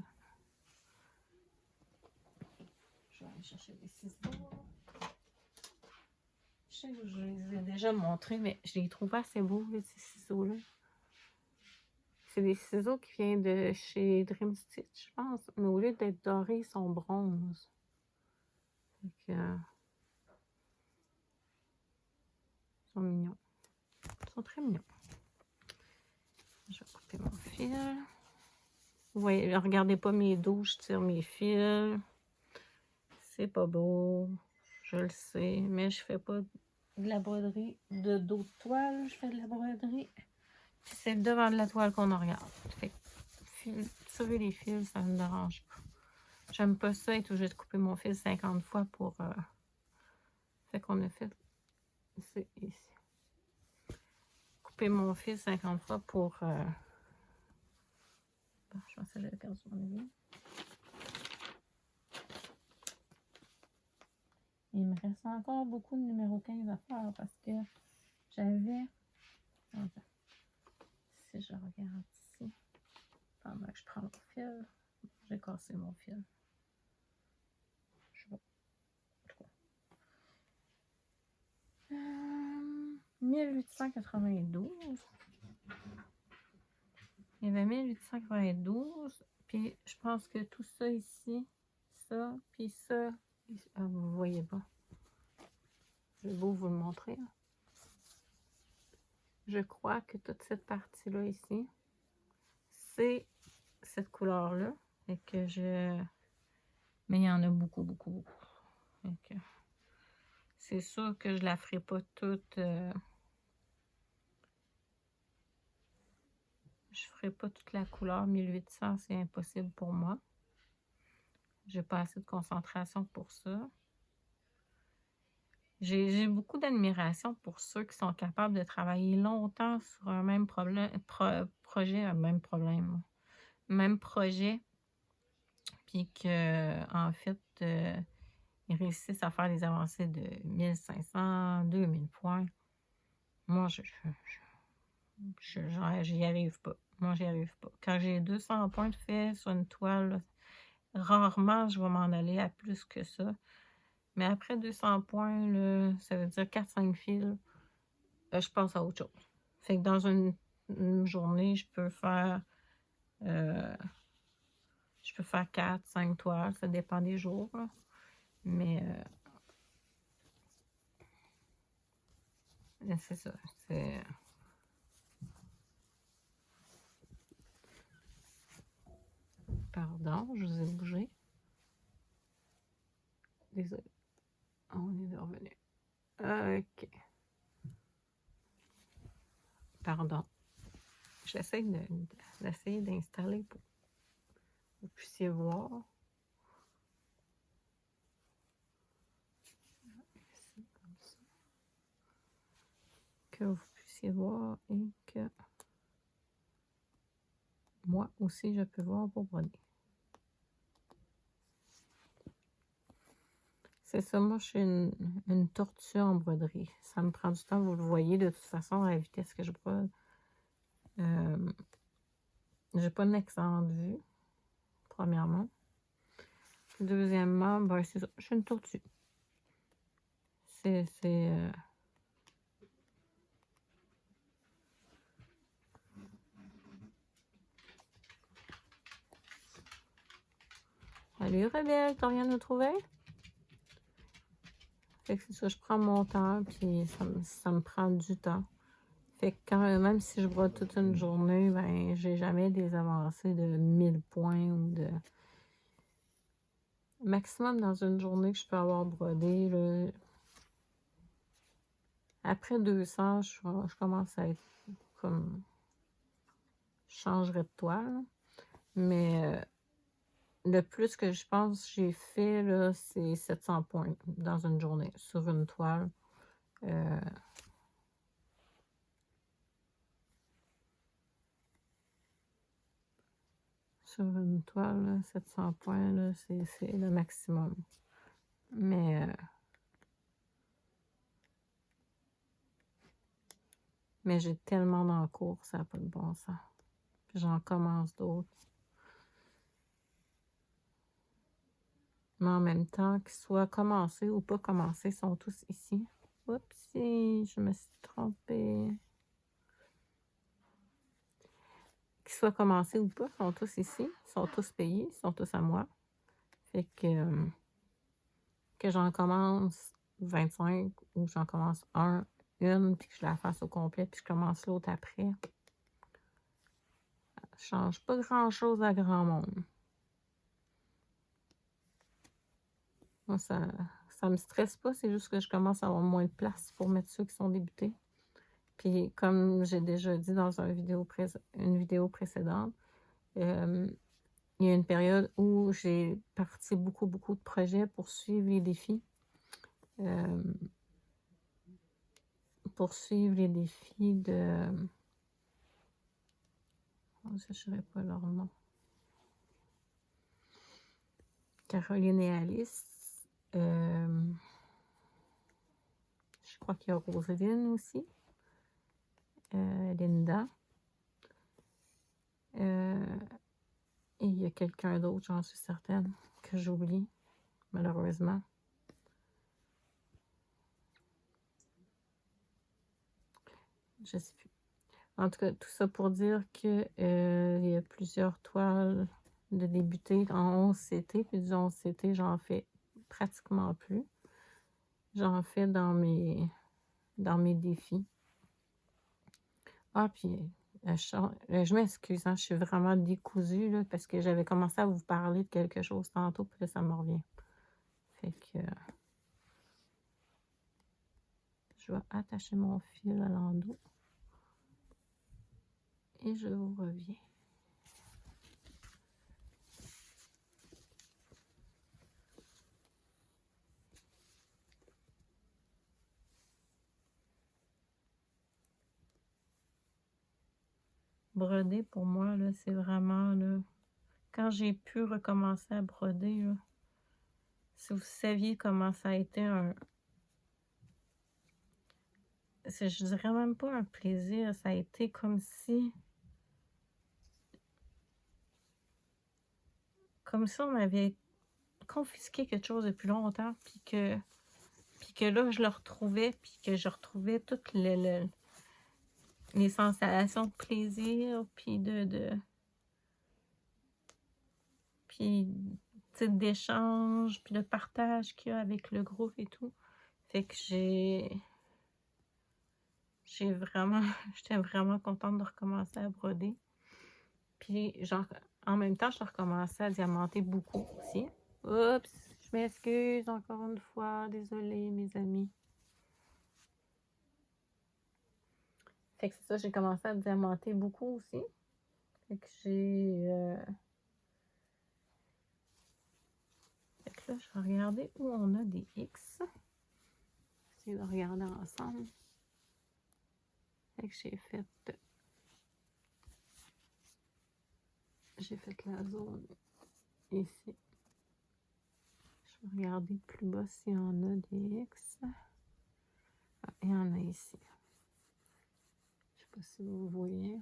Je vais aller chercher des ciseaux. Je sais que je les ai déjà montrés, mais je les trouve assez beaux, ces ciseaux-là. C'est des ciseaux qui viennent de chez Dream Stitch, je pense. Mais au lieu d'être dorés, ils sont bronze. Fait que, ils sont mignons. Ils sont très mignons. Je vais couper mon fil. Vous voyez, regardez pas mes dos, je tire mes fils. C'est pas beau, je le sais, mais je fais pas de la broderie de dos de toile, je fais de la broderie. Puis c'est le devant de la toile qu'on en regarde. Fait que tirer les fils, ça me dérange pas. J'aime pas ça être obligé de couper mon fil 50 fois pour... Fait qu'on a fait... C'est ici. Couper mon fil 50 fois pour... Bon, je pensais que j'avais perdu mon aiguille. Il me reste encore beaucoup de numéro 15 à faire parce que j'avais... Si je regarde ici, pendant que je prends mon fil, j'ai cassé mon fil. Je vois. 1892. Il y avait 1892. Puis je pense que tout ça ici, ça, puis ça. Ah, vous voyez pas. Je vais vous le montrer. Je crois que toute cette partie-là ici, c'est cette couleur-là. Et que je... Mais il y en a beaucoup, beaucoup, beaucoup. Donc, c'est sûr que je la ferai pas toute... Je ferai pas toute la couleur 1800, c'est impossible pour moi. J'ai pas assez de concentration pour ça. J'ai beaucoup d'admiration pour ceux qui sont capables de travailler longtemps sur un même projet, même projet, puis que en fait, ils réussissent à faire des avancées de 1500, 2000 points. Moi, j'y arrive pas. Moi, j'y arrive pas. Quand j'ai 200 points de fait sur une toile, rarement je vais m'en aller à plus que ça. Mais après 200 points, là, ça veut dire 4-5 fils, je passe à autre chose. Fait que dans une journée, je peux faire 4-5 toiles, ça dépend des jours. Là. Mais c'est ça. C'est... Pardon, je vous ai bougé. Désolée. On est revenu. OK. Pardon. J'essaie d'essayer d'installer pour que vous puissiez voir. Ici, comme ça. Que vous puissiez voir et que moi aussi je peux voir pour broder. C'est ça, moi je suis une tortue en broderie. Ça me prend du temps, vous le voyez de toute façon à la vitesse que je brode. J'ai pas une excellente vue, premièrement. Puis deuxièmement, ben c'est ça, je suis une tortue. Salut Rebelle, t'as rien à trouver? Fait que c'est ça, je prends mon temps, puis ça me prend du temps. Fait que même si je brode toute une journée, ben j'ai jamais des avancées de 1000 points ou de... maximum dans une journée que je peux avoir brodé, là, après 200, je commence à être comme... Je changerais de toile. Mais le plus que je pense que j'ai fait, là, c'est 700 points dans une journée sur une toile. Sur une toile, là, 700 points, là, c'est le maximum. Mais j'ai tellement d'encours, ça n'a pas de bon sens. Puis j'en commence d'autres. Mais en même temps, qu'ils soient commencés ou pas commencés, ils sont tous ici. Oups, je me suis trompée. Qu'ils soient commencés ou pas, ils sont tous ici. Ils sont tous payés, ils sont tous à moi. Fait que j'en commence 25 ou j'en commence une, puis que je la fasse au complet, puis je commence l'autre après. Ça change pas grand-chose à grand monde. Moi, ça me stresse pas, c'est juste que je commence à avoir moins de place pour mettre ceux qui sont débutés. Puis, comme j'ai déjà dit dans une vidéo précédente, il y a une période où j'ai parti beaucoup de projets pour suivre les défis. De... Je ne saurais pas leur nom. Caroline et Alice. Je crois qu'il y a Roselyne aussi. Linda. Et il y a quelqu'un d'autre, j'en suis certaine, que j'oublie, malheureusement. Je ne sais plus. En tout cas, tout ça pour dire que il y a plusieurs toiles de débuter en 11 CT, puis du 11 CT, j'en fais pratiquement plus. J'en fais dans mes défis. Ah, puis je m'excuse, hein, je suis vraiment décousue, là, parce que j'avais commencé à vous parler de quelque chose tantôt, puis là, ça me revient. Fait que je vais attacher mon fil à l'endos. Et je vous reviens. Broder, pour moi, là, c'est vraiment, là, quand j'ai pu recommencer à broder, là, si vous saviez comment ça a été je dirais même pas un plaisir, ça a été comme si on m'avait confisqué quelque chose depuis longtemps, puis que là, je le retrouvais, puis que je retrouvais toutes les sensations de plaisir, puis puis d'échange, puis de partage qu'il y a avec le groupe et tout. Fait que j'étais vraiment contente de recommencer à broder. Puis, genre, en même temps, je recommençais à diamanter beaucoup aussi. Oups, je m'excuse encore une fois. Désolée, mes amis. Fait que c'est ça, j'ai commencé à diamanter beaucoup aussi. Fait que Fait que là, je vais regarder où on a des X. Essayer de regarder ensemble. Fait que j'ai fait la zone ici. Je vais regarder plus bas s'il y en a des X. Ah, il y en a ici. Je sais pas si vous voyez.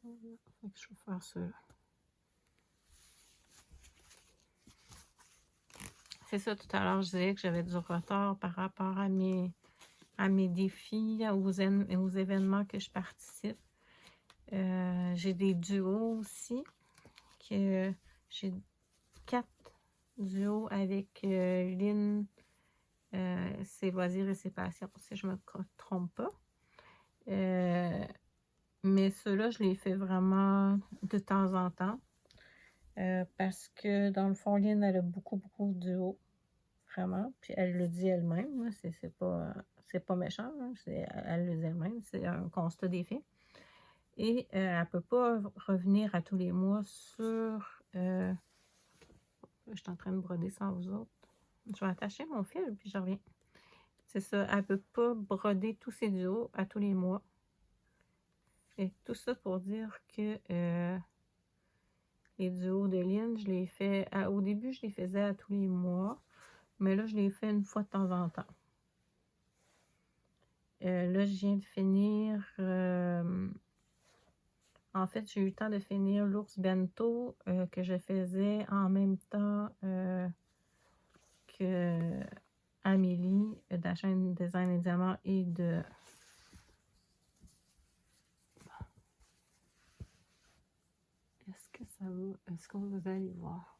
Fait que je vais faire ça là. C'est ça, tout à l'heure, je disais que j'avais du retard par rapport à mes défis, aux événements que je participe. J'ai des duos aussi. J'ai 4 duos avec Lynn, ses loisirs et ses passions, si je ne me trompe pas. Mais ceux-là, je les fais vraiment de temps en temps. Parce que dans le fond, Lynn, elle a beaucoup de duos, vraiment. Puis elle le dit elle-même, c'est pas méchant, hein, elle le dit elle-même, c'est un constat des faits. Et elle ne peut pas revenir à tous les mois sur... je suis en train de broder sans vous autres. Je vais attacher mon fil, puis je reviens. C'est ça, elle ne peut pas broder tous ses duos à tous les mois. Et tout ça pour dire que les duos de Lynn, je les fais... au début, je les faisais à tous les mois, mais là, je les fais une fois de temps en temps. Là, je viens de finir... en fait, j'ai eu le temps de finir l'ours bento que je faisais en même temps que Amélie de la chaîne Design et Diamant et de... Est-ce que ça va? Est-ce que vous allez voir?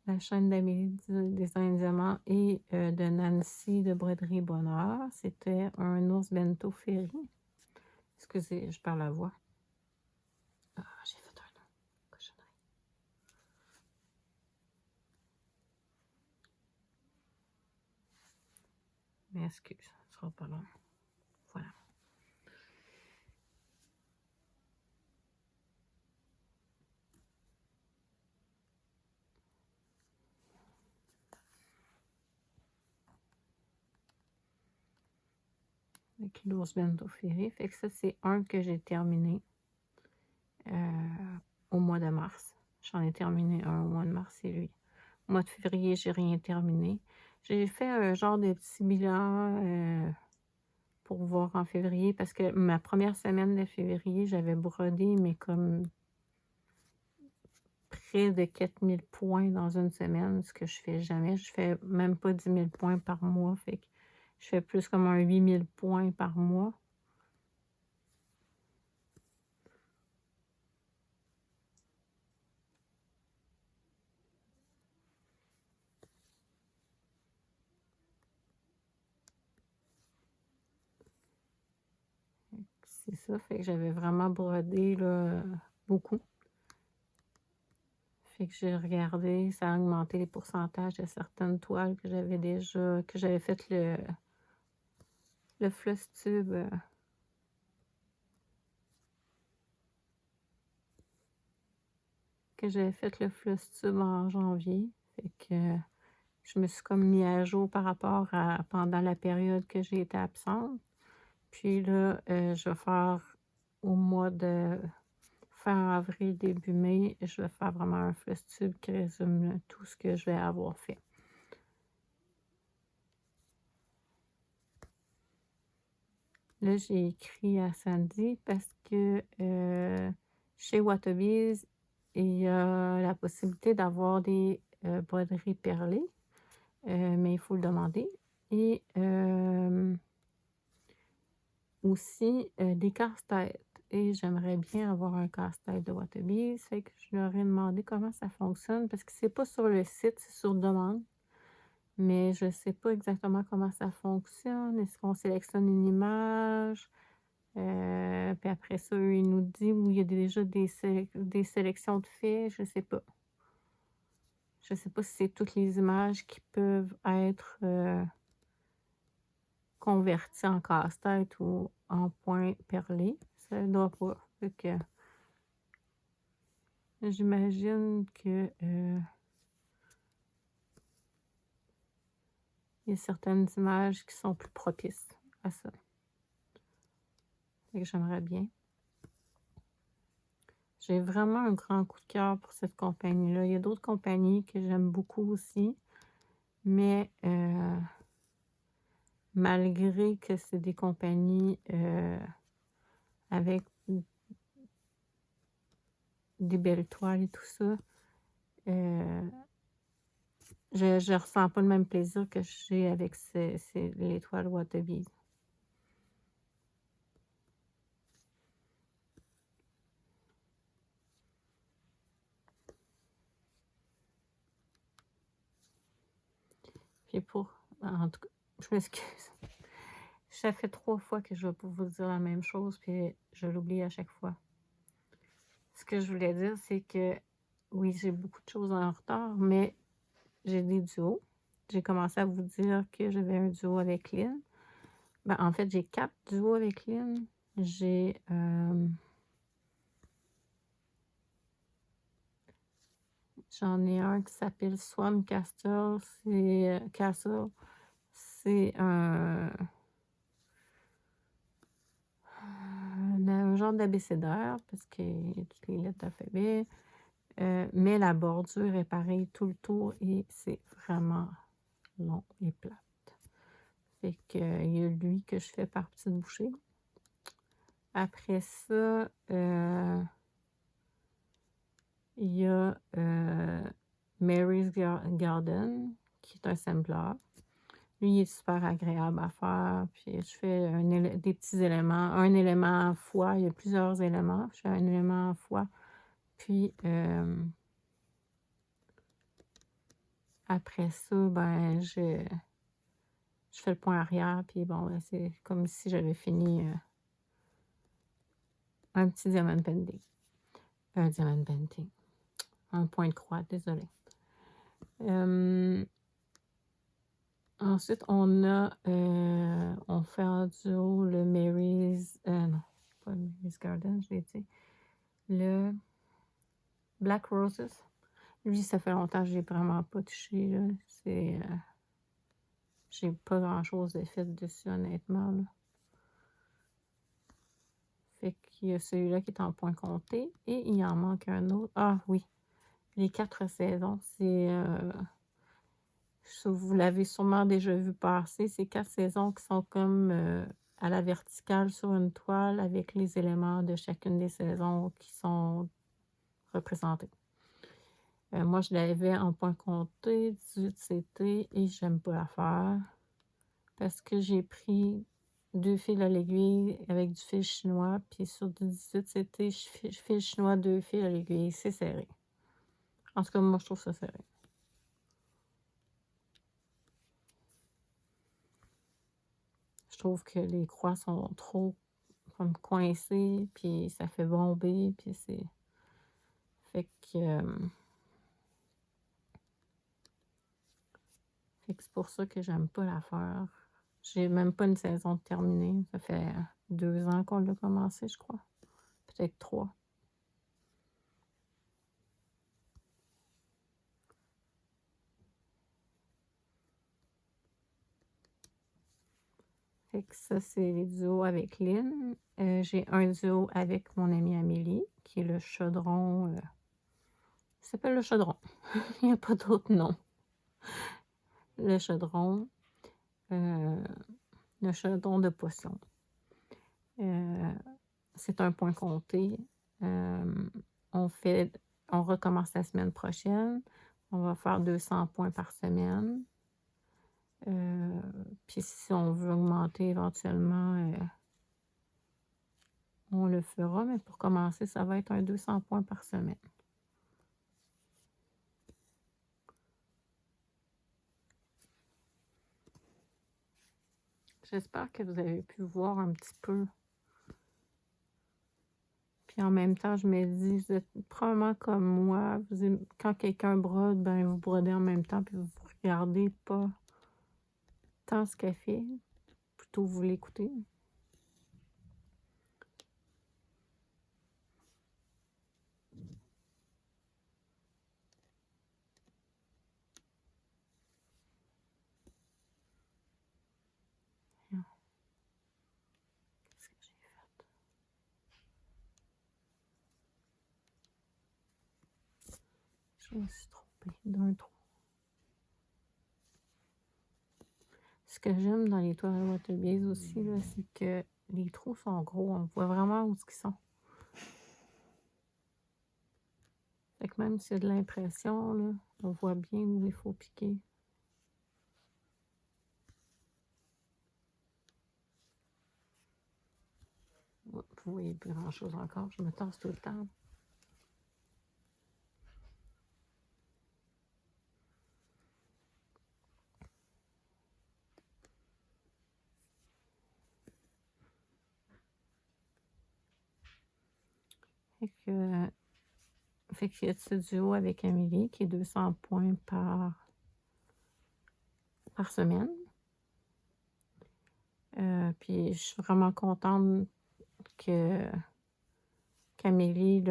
La chaîne d'Amélie Design et Diamant et de Nancy de Broderie Bonheur. C'était un ours bento ferry. Excusez, je parle à voix. Ah, j'ai fait un nom. Cochonnerie. Mais excuse, ce sera pas long. Voilà. Avec l'ours bento ferry. Fait que ça, c'est un que j'ai terminé au mois de mars. J'en ai terminé un au mois de mars, c'est lui. Au mois de février, j'ai rien terminé. J'ai fait un genre de petit bilan pour voir en février, parce que ma première semaine de février, j'avais brodé, mais comme près de 4000 points dans une semaine, ce que je fais jamais. Je fais même pas 10 000 points par mois, fait que je fais plus comme un 8000 points par mois. C'est ça, fait que j'avais vraiment brodé là, beaucoup. Fait que j'ai regardé, ça a augmenté les pourcentages de certaines toiles que j'avais déjà, que j'avais fait le floss tube. Que j'avais fait le floss tube en janvier. Fait que je me suis comme mis à jour par rapport à pendant la période que j'ai été absente. Puis là, je vais faire au mois de fin avril, début mai, je vais faire vraiment un floss tube qui résume tout ce que je vais avoir fait. Là, j'ai écrit à Sandy parce que chez Watobiz, il y a la possibilité d'avoir des broderies perlées, mais il faut le demander. Et aussi des casse-têtes. Et j'aimerais bien avoir un casse-tête de Watobiz. Fait que je leur ai demandé comment ça fonctionne parce que c'est pas sur le site, c'est sur demande. Mais je ne sais pas exactement comment ça fonctionne. Est-ce qu'on sélectionne une image? Puis après ça, il nous dit où il y a déjà des sélections de faits. Je ne sais pas. Je ne sais pas si c'est toutes les images qui peuvent être converties en casse-tête ou en points perlés. Ça ne doit pas. Fait que j'imagine que il y a certaines images qui sont plus propices à ça. Fait que j'aimerais bien. J'ai vraiment un grand coup de cœur pour cette compagnie-là. Il y a d'autres compagnies que j'aime beaucoup aussi, mais malgré que c'est des compagnies avec des belles toiles et tout ça, je ressens pas le même plaisir que j'ai avec les toiles Watobiz. Puis en tout cas, je m'excuse. Ça fait 3 fois que je vais vous dire la même chose, puis je l'oublie à chaque fois. ce que je voulais dire, c'est que oui, j'ai beaucoup de choses en retard, mais j'ai des duos. J'ai commencé à vous dire que j'avais un duo avec Lynn. Ben, en fait, j'ai 4 duos avec Lynn. J'ai j'en ai un qui s'appelle Swan Castle. Castle. C'est un genre d'abécédaire parce qu'il y a toutes les lettres d'alphabet. Mais la bordure est pareille tout le tour et c'est vraiment long et plate. Fait que il y a lui que je fais par petites bouchées. Après ça, il y a Mary's Garden, qui est un sampler. Lui, il est super agréable à faire. Puis je fais des petits éléments. Un élément à fois. Il y a plusieurs éléments. Je fais un élément à fois. Puis après ça, ben je fais le point arrière. Puis bon, ben, c'est comme si j'avais fini un petit diamond painting. Un diamond painting. Un point de croix, désolé. Ensuite, on fait en duo le non, pas le Mary's Garden, je l'ai dit. Le Black Roses. Lui, ça fait longtemps que je l'ai vraiment pas touché, là. J'ai pas grand-chose de fait dessus, honnêtement, là. Fait qu'il y a celui-là qui est en point compté. Et il en manque un autre. Ah oui, les 4 saisons. Vous l'avez sûrement déjà vu passer. C'est 4 saisons qui sont comme à la verticale sur une toile avec les éléments de chacune des saisons qui sont représentés. Moi, je l'avais en point compté, 18 CT, et j'aime pas la faire parce que j'ai pris 2 fils à l'aiguille avec du fil chinois, puis sur du 18 CT, fil chinois, 2 fils à l'aiguille. C'est serré. En tout cas, moi, je trouve ça serré. Je trouve que les croix sont trop comme coincées, puis ça fait bomber, puis c'est... Fait que c'est pour ça que j'aime pas la faire. J'ai même pas une saison terminée. Ça fait 2 ans qu'on l'a commencé, je crois. Peut-être 3. Fait que ça, c'est les duos avec Lynn. J'ai un duo avec mon amie Amélie, qui est le chaudron. Il s'appelle le chaudron. Il n'y a pas d'autre nom. Le chaudron. Le chaudron de poisson. C'est un point compté. On recommence la semaine prochaine. On va faire 200 points par semaine. Puis si on veut augmenter éventuellement, on le fera. Mais pour commencer, ça va être un 200 points par semaine. J'espère que vous avez pu voir un petit peu. Puis en même temps, je me dis, vous êtes probablement comme moi. Quand quelqu'un brode, ben vous brodez en même temps, puis vous regardez pas tant ce qu'elle fait. Plutôt vous l'écoutez. Qu'est-ce que j'ai fait? Je me suis trompée d'un trou. Ce que j'aime dans les toiles water-base aussi, c'est que les trous sont gros. On voit vraiment où ils sont. Fait que même s'il y a de l'impression, on voit bien où il faut piquer. Vous voyez plus grand-chose encore. Je me tasse tout le temps. Fait que fait qu'il y a ce duo avec Amélie qui est 200 points par semaine. Puis je suis vraiment contente qu'Amélie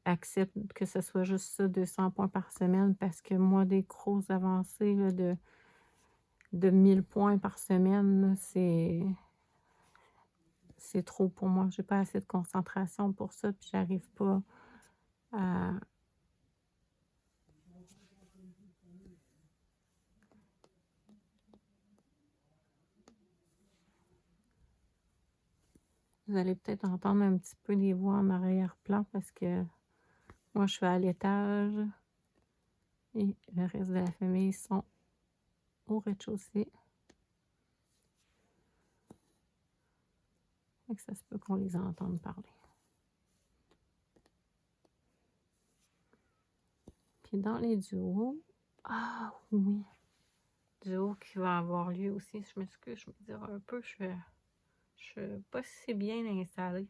accepte que ce soit juste ça, 200 points par semaine, parce que moi, des grosses avancées là, de 1000 points par semaine, c'est trop pour moi. J'ai pas assez de concentration pour ça, puis j'arrive pas à... Vous allez peut-être entendre un petit peu des voix en arrière-plan parce que moi, je suis à l'étage et le reste de la famille sont au rez-de-chaussée. Fait que ça se peut qu'on les entende parler. Puis dans les duos, ah oui, duo qui va avoir lieu aussi, je m'excuse, je me dirais un peu, je suis pas si bien installée.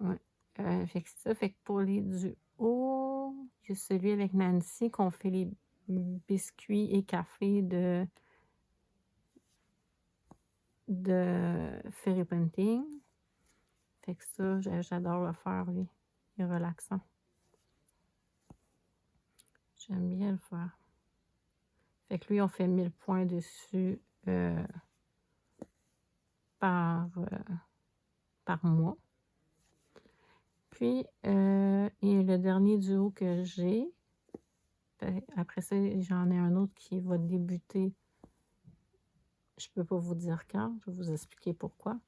Ouais. Fait que ça, fait que pour les duos, il y a celui avec Nancy qu'on fait les biscuits et café de Fairy Painting. Fait que ça, j'adore le faire, lui. Il est relaxant. J'aime bien le faire. Fait que lui, on fait 1000 points dessus par mois. Puis, et le dernier duo que j'ai, après ça, j'en ai un autre qui va débuter. Je peux pas vous dire quand, je vais vous expliquer pourquoi.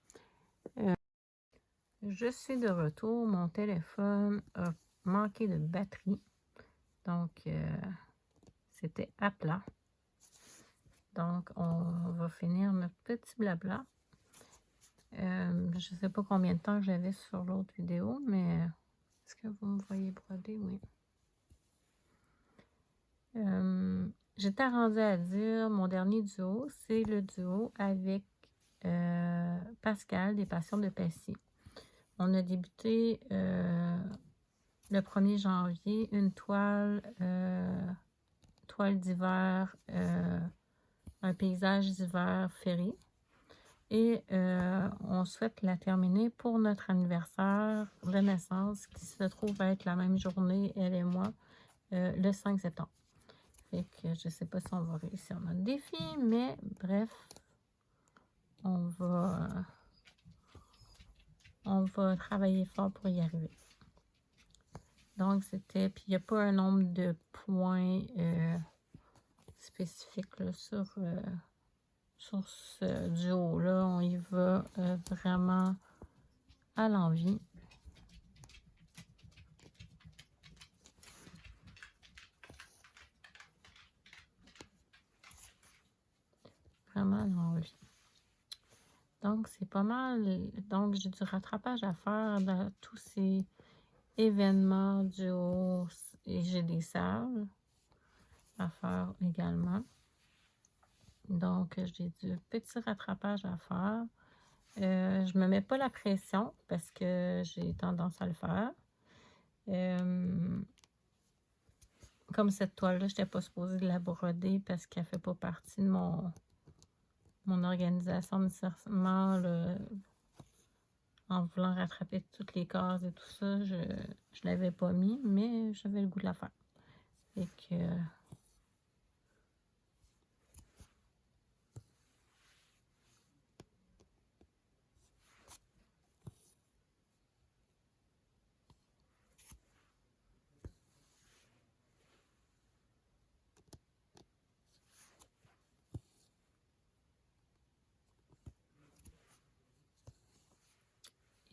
Je suis de retour, mon téléphone a manqué de batterie, donc c'était à plat. Donc, on va finir notre petit blabla. Je ne sais pas combien de temps j'avais sur l'autre vidéo, mais est-ce que vous me voyez broder? Oui. J'étais rendue à dire, mon dernier duo, c'est le duo avec Pascal des Passions de Passy. On a débuté le 1er janvier, une toile d'hiver, un paysage d'hiver ferré. Et on souhaite la terminer pour notre anniversaire de naissance qui se trouve être la même journée, elle et moi, le 5 septembre. Fait que je ne sais pas si on va réussir notre défi, mais bref, on va travailler fort pour y arriver. Donc, c'était... Puis, il n'y a pas un nombre de points spécifiques là, sur ce duo-là. On y va vraiment à l'envie. Vraiment à l'envie. Donc, c'est pas mal. Donc, j'ai du rattrapage à faire dans tous ces événements duo et j'ai des salles à faire également. Donc, j'ai du petit rattrapage à faire. Je me mets pas la pression parce que j'ai tendance à le faire. Comme cette toile-là, je n'étais pas supposée de la broder parce qu'elle ne fait pas partie de mon organisation nécessairement. En voulant rattraper toutes les cases et tout ça, je ne l'avais pas mis, mais j'avais le goût de la faire. Fait que...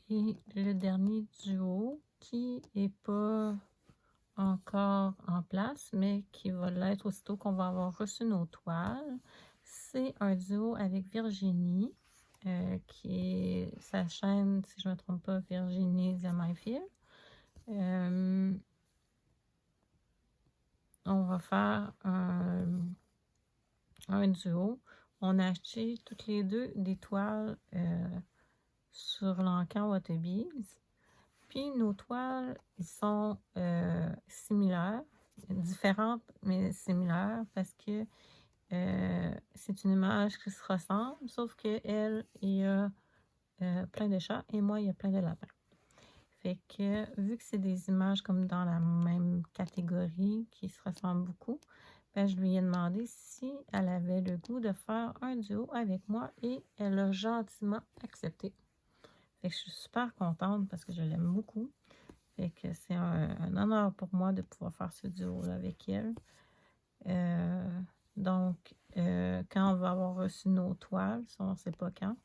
Et le dernier duo qui n'est pas encore en place, mais qui va l'être aussitôt qu'on va avoir reçu nos toiles, c'est un duo avec Virginie. qui est sa chaîne, si je ne me trompe pas, Virginie Diamant-Fil. On va faire un duo. On a acheté toutes les deux des toiles sur l'encan Waterbees. Puis nos toiles, ils sont similaires, différentes mais similaires parce que c'est une image qui se ressemble, sauf qu'elle, il y a plein de chats et moi, il y a plein de lapins. Fait que, vu que c'est des images comme dans la même catégorie, qui se ressemblent beaucoup, ben, je lui ai demandé si elle avait le goût de faire un duo avec moi et elle a gentiment accepté. Fait que je suis super contente parce que je l'aime beaucoup. Fait que c'est un honneur pour moi de pouvoir faire ce duo-là avec elle. Donc, quand on va avoir reçu nos toiles, ça, on ne sait pas quand,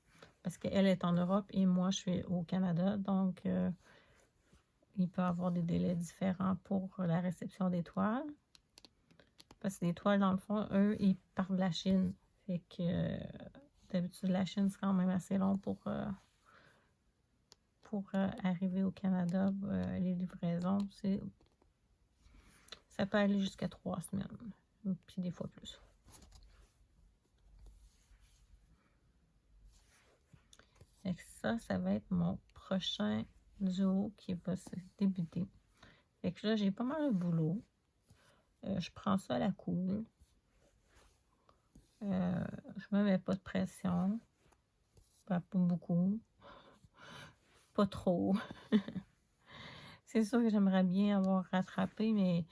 parce qu'elle est en Europe et moi, je suis au Canada, donc il peut y avoir des délais différents pour la réception des toiles. Parce que les toiles, dans le fond, eux, ils partent de la Chine. Fait que d'habitude, la Chine, c'est quand même assez long pour arriver au Canada. Les livraisons, ça peut aller jusqu'à 3 semaines, puis des fois plus. Fait que ça va être mon prochain duo qui va se débuter. Fait que là, j'ai pas mal de boulot. Je prends ça à la cool. Je me mets pas de pression. Pas beaucoup. Pas trop. C'est sûr que j'aimerais bien avoir rattrapé, mais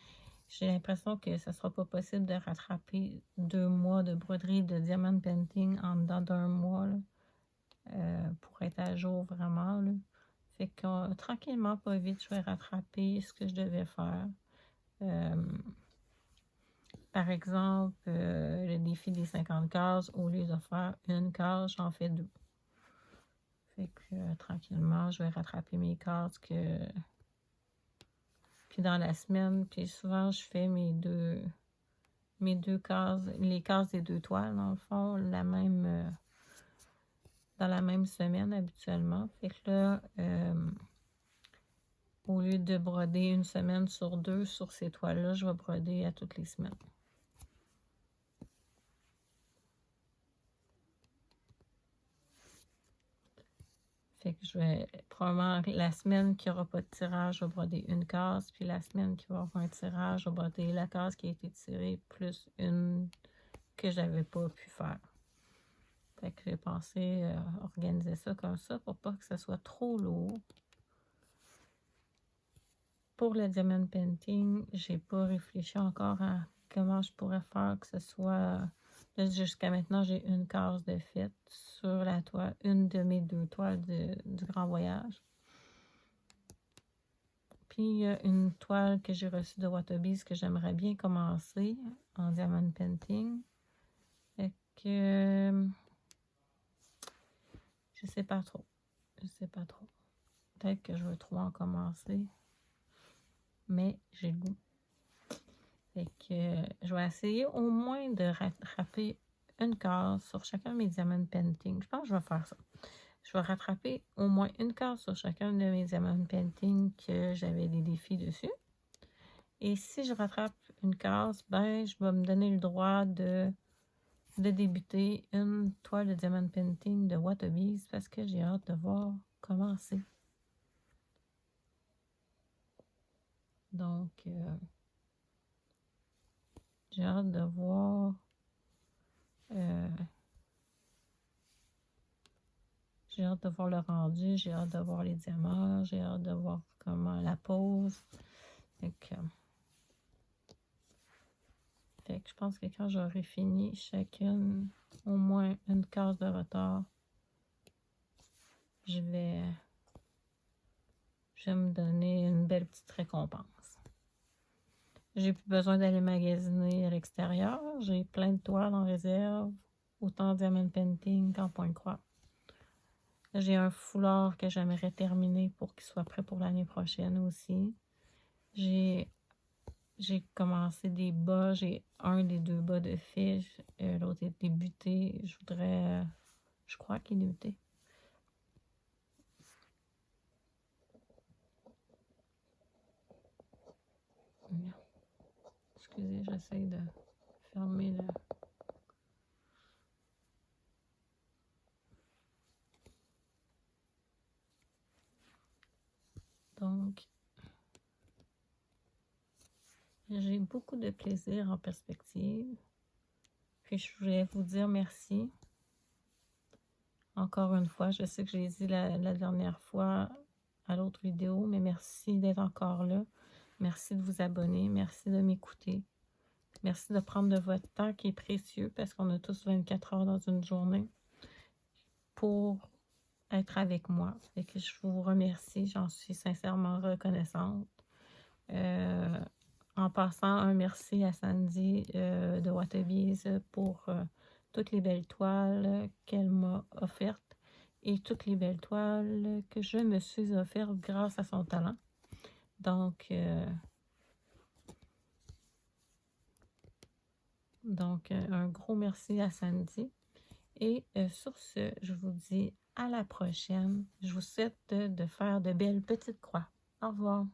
j'ai l'impression que ce sera pas possible de rattraper 2 mois de broderie de diamond painting en dedans d'1 mois là, pour être à jour vraiment. Là. Fait que tranquillement, pas vite, je vais rattraper ce que je devais faire. Par exemple, le défi des 50 cases, au lieu de faire une case, j'en fais 2. Fait que tranquillement, je vais rattraper mes cases que... Puis dans la semaine, puis souvent, je fais mes deux cases, les cases des 2 toiles, dans le fond, dans la même semaine habituellement. Fait que là, au lieu de broder une semaine sur 2 sur ces toiles-là, je vais broder à toutes les semaines. Fait que je vais, probablement, la semaine qui n'aura pas de tirage, je vais broder une case, puis la semaine qui va avoir un tirage, je vais broder la case qui a été tirée, plus une que j'avais pas pu faire. Fait que j'ai pensé organiser ça comme ça pour pas que ça soit trop lourd. Pour le diamond painting, j'ai pas réfléchi encore à comment je pourrais faire que ce soit... Jusqu'à maintenant, j'ai une case de fête sur la toile, une de mes 2 toiles du Grand Voyage. Puis, il y a une toile que j'ai reçue de Waterbees que j'aimerais bien commencer en diamond painting. Fait que... je sais pas trop. Je sais pas trop. Peut-être que je veux trop en commencer. Mais j'ai le goût. Fait que je vais essayer au moins de rattraper une case sur chacun de mes diamond painting. Je pense que je vais faire ça. Je vais rattraper au moins une case sur chacun de mes diamond painting que j'avais des défis dessus. Et si je rattrape une case, ben je vais me donner le droit de débuter une toile de diamond painting de Waterbees parce que j'ai hâte de voir comment c'est. Donc, j'ai hâte de voir j'ai hâte de voir le rendu, j'ai hâte de voir les diamants, j'ai hâte de voir comment la pose. Fait que je pense que quand j'aurai fini chacune, au moins une case de retard, je vais me donner une belle petite récompense. J'ai plus besoin d'aller magasiner à l'extérieur. J'ai plein de toiles en réserve, autant en diamond painting qu'en point de croix. J'ai un foulard que j'aimerais terminer pour qu'il soit prêt pour l'année prochaine aussi. J'ai commencé des bas. J'ai un des 2 bas de fiche. L'autre est débuté. Je crois qu'il est débuté. Excusez, j'essaie de fermer le... Donc, j'ai beaucoup de plaisir en perspective. Puis je voulais vous dire merci. Encore une fois, je sais que j'ai dit la dernière fois à l'autre vidéo, mais merci d'être encore là. Merci de vous abonner. Merci de m'écouter. Merci de prendre de votre temps qui est précieux parce qu'on a tous 24 heures dans une journée pour être avec moi. Fait que je vous remercie. J'en suis sincèrement reconnaissante. En passant, un merci à Sandy de Wattabies pour toutes les belles toiles qu'elle m'a offertes et toutes les belles toiles que je me suis offertes grâce à son talent. Donc un gros merci à Sandy. Et sur ce, je vous dis à la prochaine. Je vous souhaite de faire de belles petites croix. Au revoir.